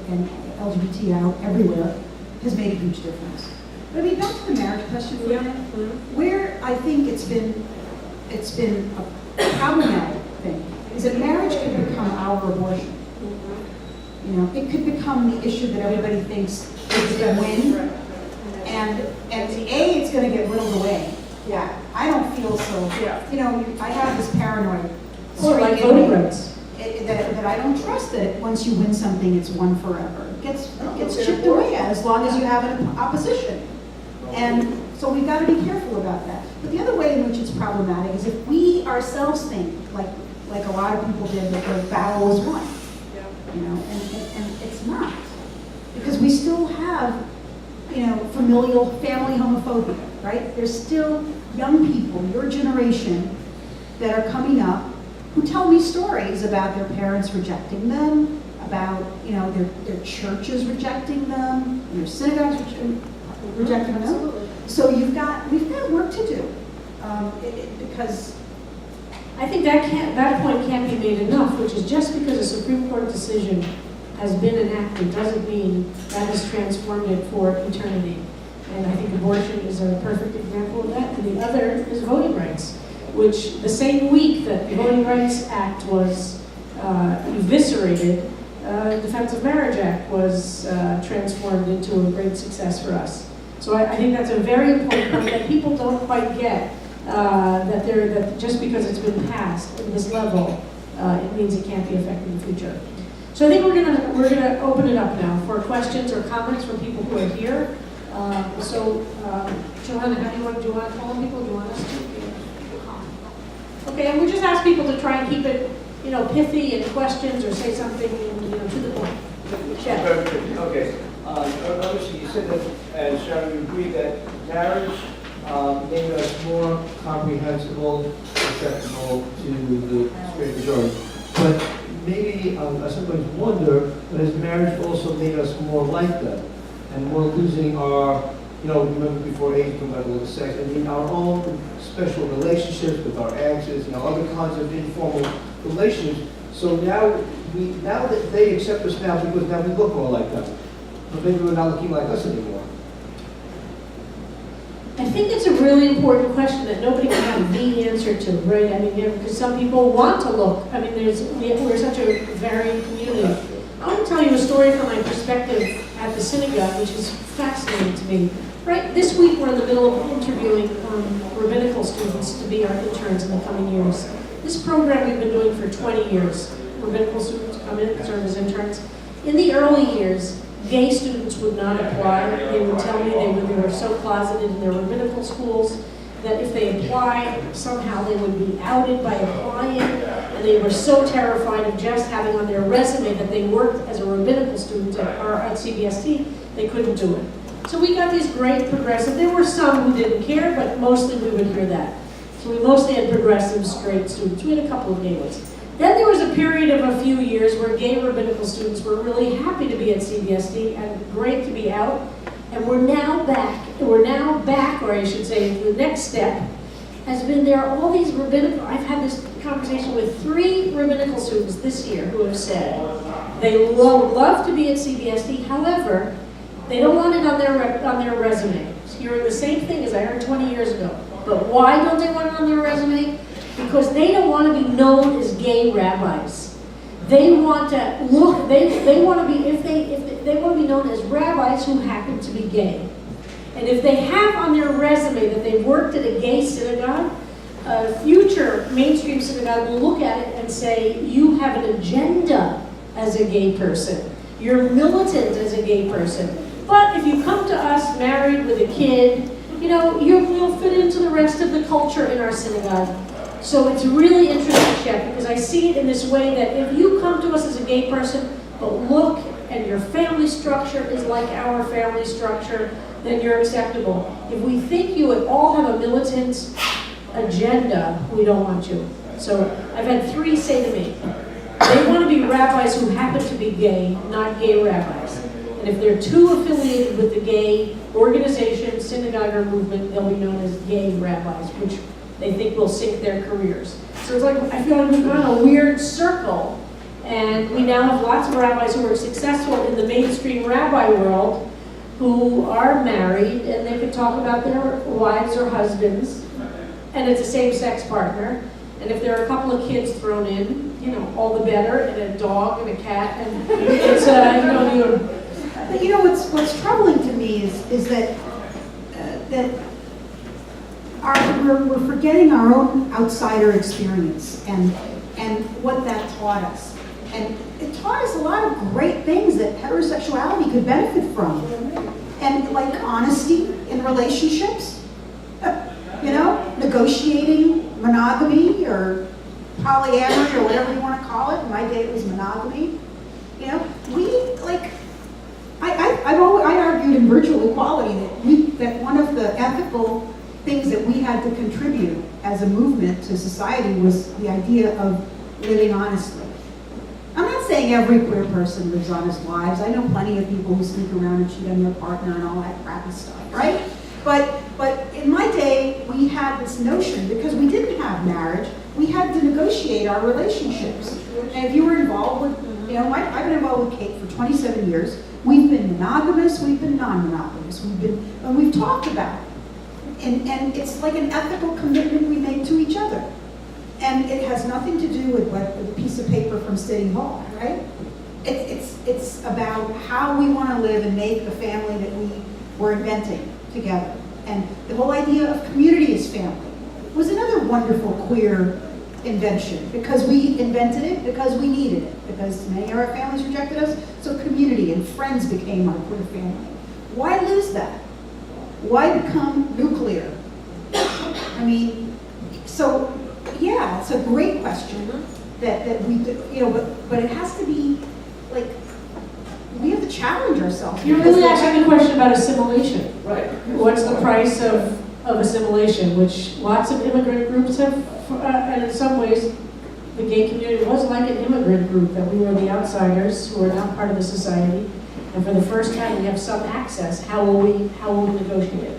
and LGBT out everywhere has made a huge difference. But I mean, back to the marriage question for a minute, where I think it's been a problematic thing is that marriage can become our abortion. You know, it could become the issue that everybody thinks is the win, and it's going to get whittled away. Yeah, I don't feel so. You know, I have this paranoid Or like streak in me voting rights. that I don't trust that once you win something, it's won forever. It gets chipped away at as long as you have an opposition. And so we've got to be careful about that. But the other way in which it's problematic is if we ourselves think, like a lot of people did, that the battle was won. You know, and it's not. Because we still have, you know, familial family homophobia, right? There's still young people, your generation, that are coming up who tell me stories about their parents rejecting them, about, you know, their churches rejecting them, their synagogues rejecting them. Absolutely. So we've got work to do, because I think that point can't be made enough, which is just because a Supreme Court decision has been enacted doesn't mean that has transformed it for eternity. And I think abortion is a perfect example of that. And the other is voting rights, which the same week that the Voting Rights Act was eviscerated, Defense of Marriage Act was transformed into a great success for us. So I think that's a very important point that people don't quite get, that just because it's been passed at this level, it means it can't be effective in the future. So I think we're gonna open it up now for questions or comments from people who are here. Johanna, do you want to call on people? Do you want us to? Okay, and we just ask people to try and keep it, pithy and questions or say something, to the point. Chef. Okay. Obviously, you said that, and Sharon, you agree that marriage made us more comprehensible, acceptable to the great majority. But maybe I sometimes wonder, but has marriage also made us more like them and more losing our, remember before age, talking about all the sex, our own special relationships with our exes, other kinds of informal relationships. So now that they accept us now because now we look more like them. But maybe we're not looking like us anymore. I think it's a really important question that nobody can have the answer to, right? Because some people want to look. We're such a varied community. I want to tell you a story from my perspective at the synagogue, which is fascinating to me. Right, this week we're in the middle of interviewing rabbinical students to be our interns in the coming years. This program we've been doing for 20 years. Rabbinical students come in and serve as interns. In the early years, gay students would not apply. They would tell me they were so closeted in their rabbinical schools that if they applied, somehow they would be outed by applying, and they were so terrified of just having on their resume that they worked as a rabbinical student at CBST, they couldn't do it. So we got these great progressive, there were some who didn't care, but mostly we would hear that. So we mostly had progressive, straight students. We had a couple of gay ones. Then there was a period of a few years where gay rabbinical students were really happy to be at CBST and great to be out. And we're now back, or I should say, the next step has been there are all these rabbinical, I've had this conversation with 3 rabbinical students this year who have said they would love to be at CBST, however, they don't want it on their resume. So hearing the same thing as I heard 20 years ago. But why don't they want it on their resume? Because they don't want to be known as gay rabbis. They want to look. They want to be they want to be known as rabbis who happen to be gay. And if they have on their resume that they worked at a gay synagogue, a future mainstream synagogue will look at it and say, "You have an agenda as a gay person. You're militant as a gay person." But if you come to us married with a kid, you'll fit into the rest of the culture in our synagogue. So it's really interesting, Chef, because I see it in this way that if you come to us as a gay person, but look and your family structure is like our family structure, then you're acceptable. If we think you at all have a militant agenda, we don't want you. So I've had 3 say to me, they want to be rabbis who happen to be gay, not gay rabbis. And if they're too affiliated with the gay organization, synagogue, or movement, they'll be known as gay rabbis, which they think will sink their careers. So it's like, I feel like we've gone a weird circle, and we now have lots of rabbis who are successful in the mainstream rabbi world who are married, and they can talk about their wives or husbands, and it's a same-sex partner. And if there are a couple of kids thrown in, all the better, and a dog and a cat, and it's, But what's troubling to me is that we're forgetting our own outsider experience and what that taught us. And it taught us a lot of great things that heterosexuality could benefit from. And like honesty in relationships, negotiating monogamy or polyamory or whatever you want to call it. In my day it was monogamy. I argued in virtual equality that one of the ethical things that we had to contribute as a movement to society was the idea of living honestly. I'm not saying every queer person lives honest lives. I know plenty of people who sneak around and cheat on their partner and all that crappy stuff, right? But in my day, we had this notion, because we didn't have marriage, we had to negotiate our relationships. And if you were involved with, I've been involved with Kate for 27 years. We've been monogamous, we've been non-monogamous, we've talked about it. And it's like an ethical commitment we make to each other. And it has nothing to do with a piece of paper from City Hall, right? It's about how we want to live and make the family that we were inventing together. And the whole idea of community as family was another wonderful queer invention, because we invented it, because we needed it, because many of our families rejected us, so community and friends became our queer family. Why lose that? Why become nuclear? I mean, so, yeah, it's a great question that we, but it has to be, like, we have to challenge ourselves. You're really asking the question about assimilation. Right. What's the price of assimilation, which lots of immigrant groups have, and in some ways, the gay community was like an immigrant group, that we were the outsiders who are not part of the society. And for the first time, we have some access. How will we negotiate?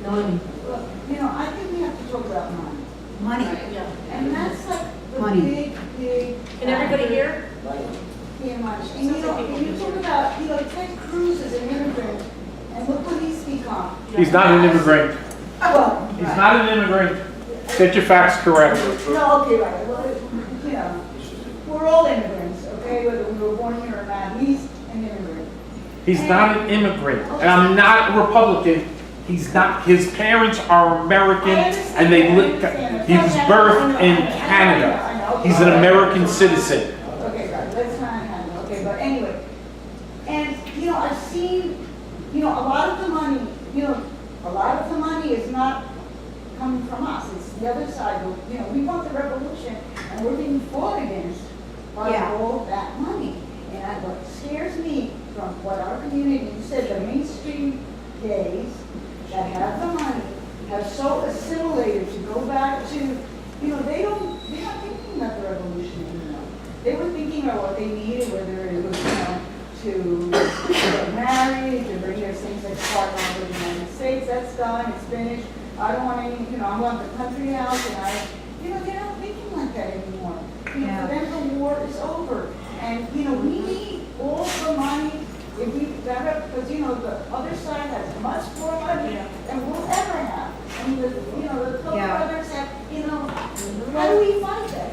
Melanie? Well, I think we have to talk about money. Money. Yeah. And that's like the Money. big. Can everybody hear? Yeah, much. And when you talk about, Ted Cruz is an immigrant, and look what he's become. He's not an immigrant. Well, He's not an immigrant. Get your facts correct. No, okay, right. Well, we're all immigrants, okay, whether we were born here or not. He's an immigrant. He's not an immigrant. And I'm not a Republican. He's not, his parents are American and they live, he was birthed in Canada. He's an American citizen. Okay, right, let's not handle, okay, but anyway. And, I've seen, a lot of the money is not coming from us, it's the other side. We want the revolution, and we're being fought against by all that money. And what scares me from what our community, you said the mainstream gays that have the money have so assimilated to go back to, they're not thinking about the revolution anymore. They were thinking about what they needed, whether it was, to get married, to bring their same-sex partner over to the United States. That's done, it's finished. I don't want any, I want the country house, and they're not thinking like that anymore. For them, the war is over. And, we need all the money. If we better, because the other side has much more money than we'll ever have. And the Koch brothers have, how do we fight that?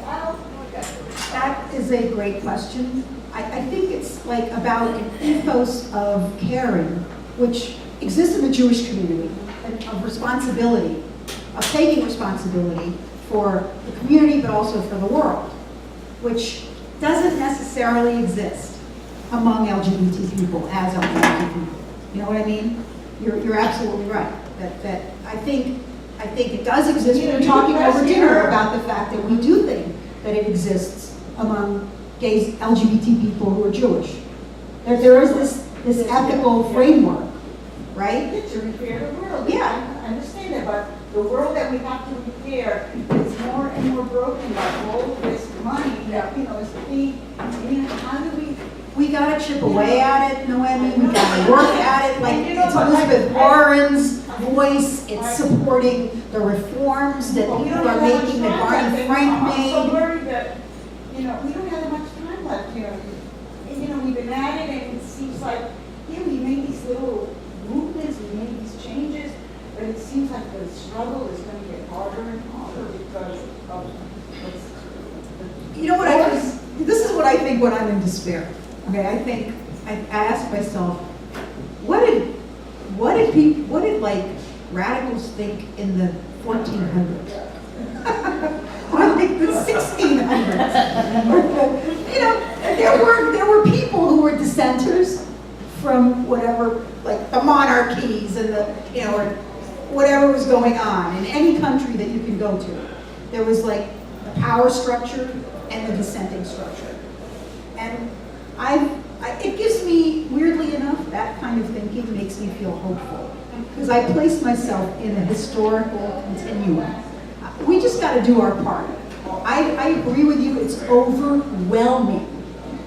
That is a great question. I think it's like about an ethos of caring, which exists in the Jewish community, and of responsibility, of taking responsibility for the community, but also for the world, which doesn't necessarily exist among LGBT people as LGBT people. You know what I mean? You're absolutely right. That I think it does exist. We were talking over dinner about the fact that we do think that it exists among gays, LGBT people who are Jewish. There is this ethical framework, right? To repair the world. Yeah. I understand that, but the world that we have to repair is more and more broken by all of this money that, is being, how do we... We gotta chip away at it, Noemi. We gotta work at it. Like, it's Elizabeth Warren's voice. It's supporting the reforms that people are making, that Barney Frank I'm so made. worried that, we don't have that much time left, we've been at it, and it seems like, we made these little movements, we made these changes, but it seems like the struggle is going to get harder and harder because of what's... You know what this is what I think when I'm in despair. Okay, I ask myself, what did like radicals think in the 1400s? Or like the 1600s? There were people who were dissenters from whatever, like the monarchies and the, or whatever was going on in any country that you can go to. There was like the power structure and the dissenting structure. And it gives me, weirdly enough, that kind of thinking makes me feel hopeful. Because I place myself in a historical continuum. We just got to do our part. I agree with you, it's overwhelming.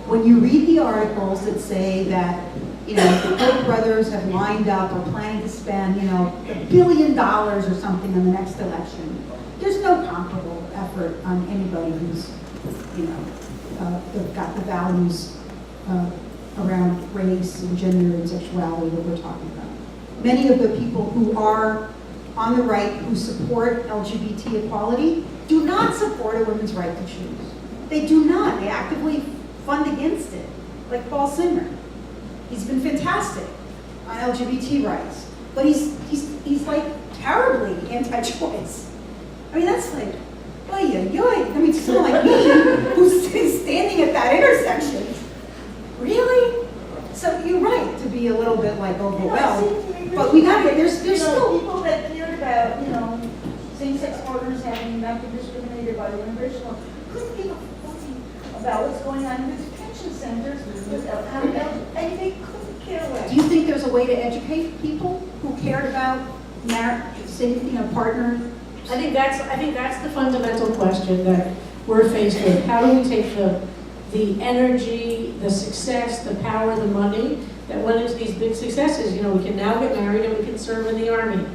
When you read the articles that say that, the Koch brothers have lined up or planning to spend, $1 billion or something in the next election, there's no comparable effort on anybody who's, got the values around race and gender and sexuality that we're talking about. Many of the people who are on the right, who support LGBT equality, do not support a woman's right to choose. They do not. They actively fund against it. like Paul Singer. He's been fantastic on LGBT rights, but he's like terribly anti-choice. I mean, that's like, I mean, someone like me who's standing at that intersection. Really? So you're right to be a little bit like overwhelmed, but we got it. There's still people that cared about, same-sex partners having not been discriminated by the immigration law. Couldn't give a fucking about what's going on in the detention centers without having, and they couldn't care less. Do you think there's a way to educate people who cared about partner? I think that's the fundamental question that we're faced with. How do we take the energy, the success, the power, the money that went into these big successes? We can now get married and we can serve in the Army.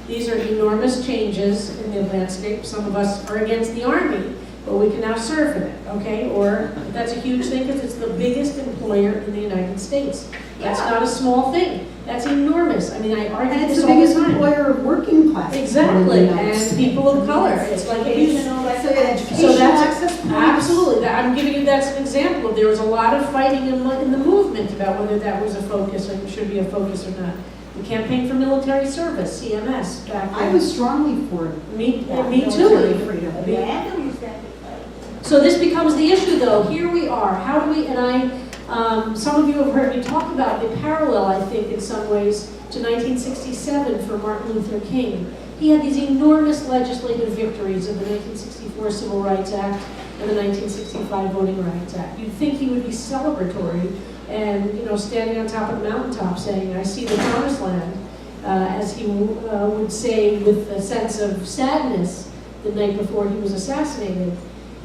These are enormous changes in the landscape. Some of us are against the Army, but we can now serve in it, okay? Or that's a huge thing because it's the biggest employer in the United States. That's not a small thing. That's enormous. I mean, I argue And it's this the all the biggest time. employer of working class. Exactly, and people of color. It's like a huge. Educational access points. Absolutely. I'm giving you that's an example. There was a lot of fighting in the movement about whether that was a focus or should be a focus or not. The campaign for military service, CMS, back then. I was strongly for it. Me Military too. freedom. So this becomes the issue, though. Here we are. How do we? Some of you have heard me talk about the parallel, I think, in some ways, to 1967 for Martin Luther King. He had these enormous legislative victories of the 1964 Civil Rights Act and the 1965 Voting Rights Act. You'd think he would be celebratory and, standing on top of the mountaintop saying, I see the promised land, as he would say with a sense of sadness the night before he was assassinated.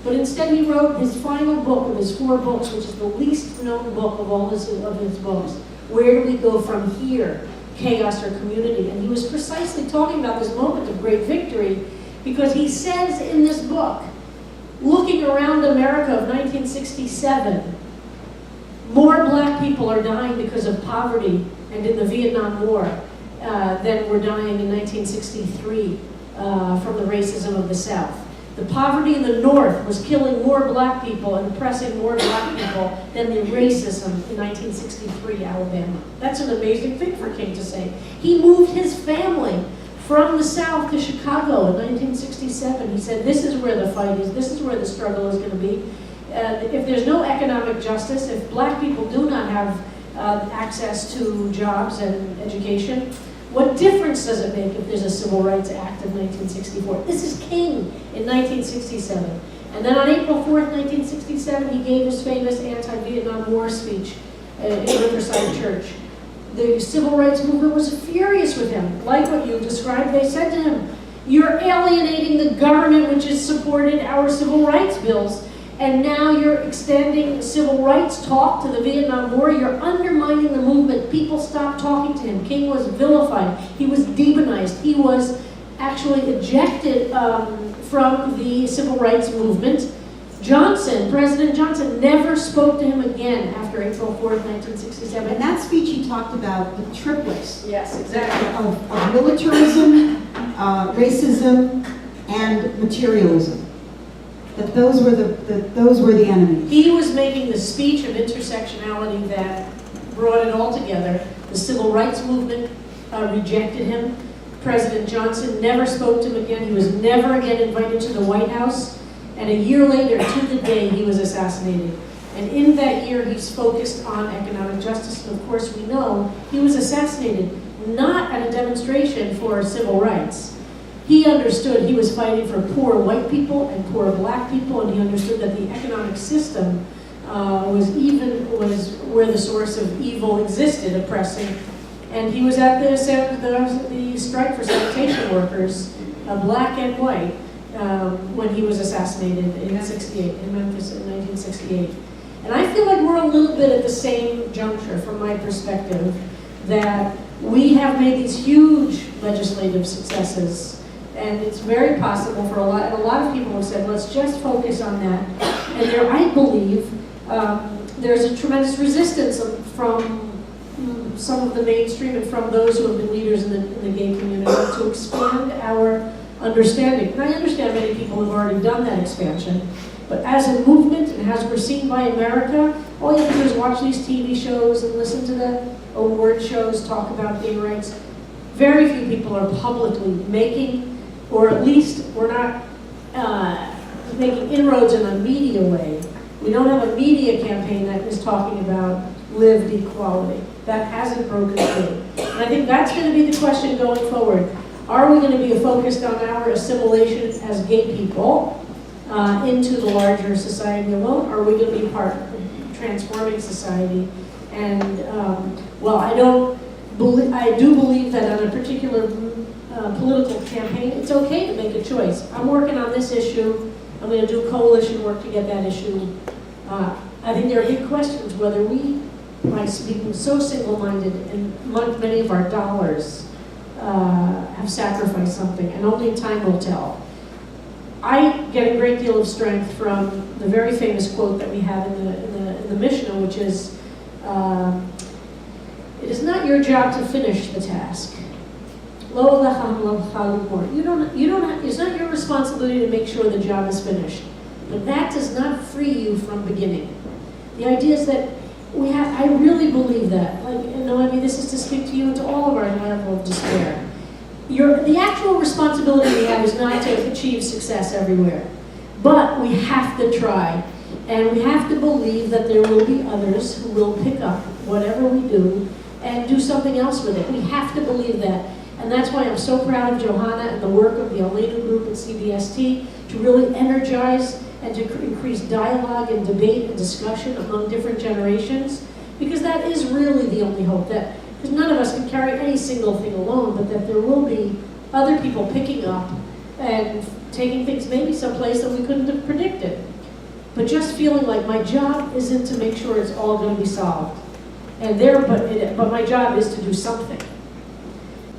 But instead he wrote his final book of his 4 books, which is the least known book of all of his books. Where do we go from here? Chaos or community? And he was precisely talking about this moment of great victory because he says in this book, looking around America of 1967, more black people are dying because of poverty and in the Vietnam War than were dying in 1963 from the racism of the South. The poverty in the North was killing more black people and oppressing more black people than the racism in 1963 Alabama. That's an amazing thing for King to say. He moved his family from the South to Chicago in 1967. He said, this is where the fight is, this is where the struggle is going to be. If there's no economic justice, if black people do not have access to jobs and education, what difference does it make if there's a Civil Rights Act of 1964? This is King in 1967. And then on April 4th, 1967, he gave his famous anti-Vietnam War speech in Riverside Church. The civil rights movement was furious with him. Like what you described, they said to him, you're alienating the government which has supported our civil rights bills, and now you're extending civil rights talk to the Vietnam War. You're undermining the movement. People stopped talking to him. King was vilified. He was demonized. He was actually ejected from the civil rights movement. President Johnson, never spoke to him again after April 4th, 1967. In that speech, he talked about the triplets Yes, exactly. of militarism, racism, and materialism. That those were the enemies. He was making the speech of intersectionality that brought it all together. The civil rights movement rejected him. President Johnson never spoke to him again. He was never again invited to the White House. And a year later, to the day, he was assassinated. And in that year, he's focused on economic justice. And of course, we know he was assassinated not at a demonstration for civil rights. He understood he was fighting for poor white people and poor black people, and he understood that the economic system was where the source of evil existed, oppressing. And he was at the strike for sanitation workers, black and white, when he was assassinated in Memphis in 1968. And I feel like we're a little bit at the same juncture from my perspective, that we have made these huge legislative successes. And it's very possible for a lot of people have said, let's just focus on that. And there, I believe, there's a tremendous resistance from some of the mainstream and from those who have been leaders in the gay community to expand our understanding. And I understand many people have already done that expansion, but as a movement and as we're seen by America, all you have to do is watch watch these TV shows and listen to the award shows talk about gay rights, very few people are publicly making, or at least we're not making inroads in a media way. We don't have a media campaign that is talking about lived equality. That hasn't broken through. And I think that's going to be the question going forward. Are we going to be focused on our assimilation as gay people into the larger society alone? Or are we going to be part of transforming society? And well, I do believe that on a particular political campaign, it's okay to make a choice. I'm working on this issue. I'm going to do coalition work to get that issue. I think there are big questions whether we, by being so single-minded and many of our dollars have sacrificed something, and only time will tell. I get a great deal of strength from the very famous quote that we have in the Mishnah, which is, "It is not your job to finish the task. Lo lacham lo. You don't. It's not your responsibility to make sure the job is finished, but that does not free you from beginning." The idea is that I really believe that. Like, I mean, this is to speak to you and to all of our level of despair. The actual responsibility we have is not to achieve success everywhere, but we have to try, and we have to believe that there will be others who will pick up whatever we do and do something else with it. We have to believe that, and that's why I'm so proud of Johanna and the work of the Aleinu group at CBST to really energize and to increase dialogue and debate and discussion among different generations, because that is really the only hope. Because none of us can carry any single thing alone, but that there will be other people picking up and taking things maybe someplace that we couldn't have predicted. But just feeling like my job isn't to make sure it's all going to be solved, but my job is to do something.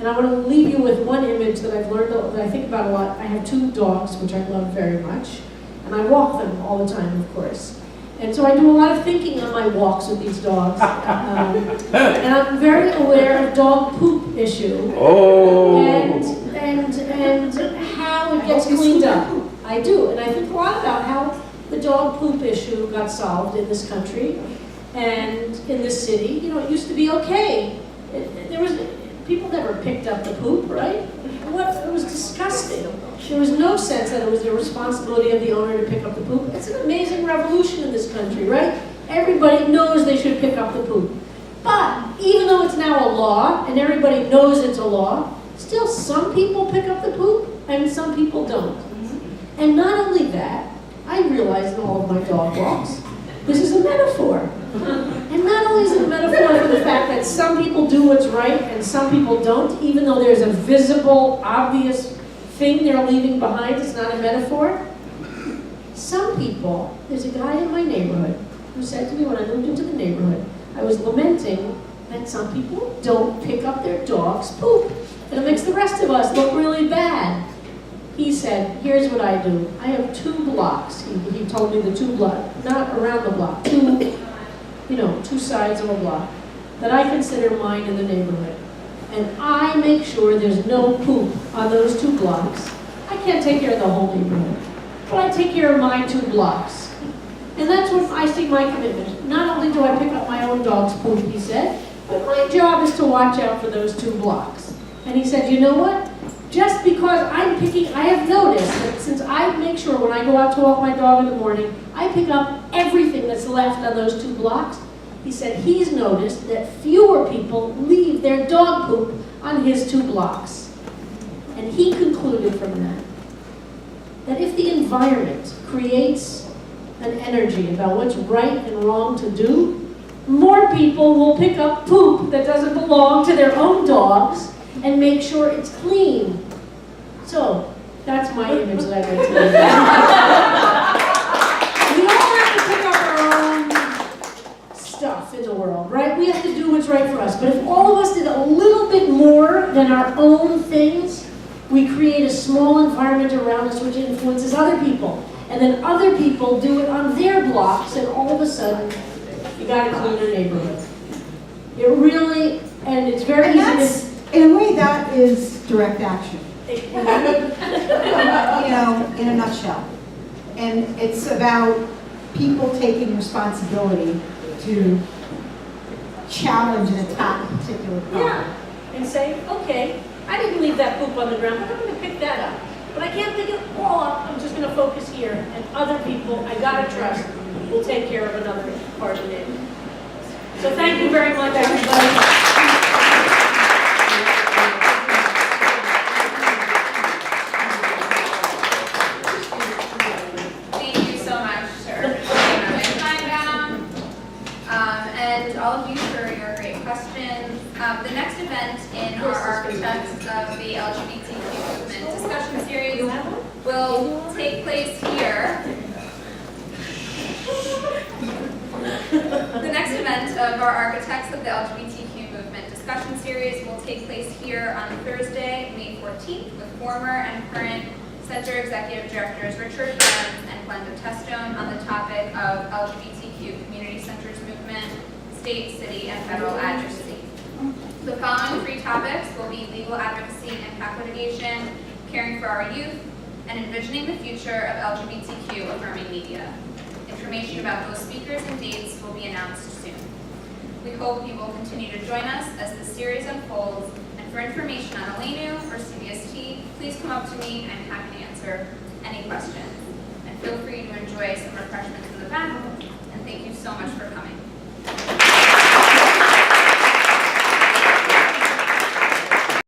And I want to leave you with one image that I've learned, that I think about a lot. I have 2 dogs, which I love very much. And I walk them all the time, of course. And so I do a lot of thinking on my walks with these dogs. And I'm very aware of dog poop issue. Oh. And how it gets cleaned up. I do. And I think a lot about how the dog poop issue got solved in this country and in this city. You know, it used to be okay. People never picked up the poop, right? It was disgusting. There was no sense that it was the responsibility of the owner to pick up the poop. It's an amazing revolution in this country, right? Everybody knows they should pick up the poop. But even though it's now a law, and everybody knows it's a law, still some people pick up the poop, and some people don't. And not only that, I realize in all of my dog walks, this is a metaphor. And not only is it a metaphor for the fact that some people do what's right and some people don't, even though there's a visible, obvious thing they're leaving behind, it's not a metaphor. Some people, there's a guy in my neighborhood who said to me when I moved into the neighborhood, I was lamenting that some people don't pick up their dog's poop. And it makes the rest of us look really bad. He said, here's what I do. I have 2 blocks. He told me the 2 blocks, not around the block, 2 sides of a block that I consider mine in the neighborhood. And I make sure there's no poop on those 2 blocks. I can't take care of the whole neighborhood, but I take care of my 2 blocks. And that's what I see my commitment. Not only do I pick up my own dog's poop, he said, but my job is to watch out for those 2 blocks. And he said, you know what? Just because I have noticed that since I make sure when I go out to walk my dog in the morning, I pick up everything that's left on those 2 blocks. He said he's noticed that fewer people leave their dog poop on his 2 blocks. And he concluded from that if the environment creates an energy about what's right and wrong to do, more people will pick up poop that doesn't belong to their own dogs and make sure it's clean. So, that's my image that I'd like to leave. We all have to pick up our own stuff in the world, right? We have to do what's right for us. But if all of us did a little bit more than our own things, we create a small environment around us which influences other people. And then other people do it on their blocks, and all of a sudden, you got to clean your neighborhood. It really, and it's very easy to... In a way, that is direct action. In a nutshell. And it's about people taking responsibility to challenge and attack a particular problem. Yeah, and say, okay, I didn't leave that poop on the ground, but I'm gonna pick that up. But I can't pick it all up, I'm just gonna focus here, and other people, I gotta trust, will take care of another part of the neighborhood. So thank you very much, everybody. Thank you so much, Sir Rabbi Kleinbaum, and all of you for your great questions. The next event in our Architects of the LGBTQ Movement discussion series will take place here. The next event of our Architects of the LGBTQ Movement discussion series will take place here on Thursday, May 14th, with former and current Center Executive Directors Richard Burns and Glenda Testone on the topic of LGBTQ Community Centers Movement, State, City, and Federal Advocacy. The following 3 topics will be legal advocacy and impact litigation, caring for our youth, and envisioning the future of LGBTQ affirming media. Information about those speakers and dates will be announced soon. We hope you will continue to join us as this series unfolds, and for information on Aleinu or CBST, please come up to me. I'm happy to answer any questions. And feel free to enjoy some refreshments in the back, and thank you so much for coming.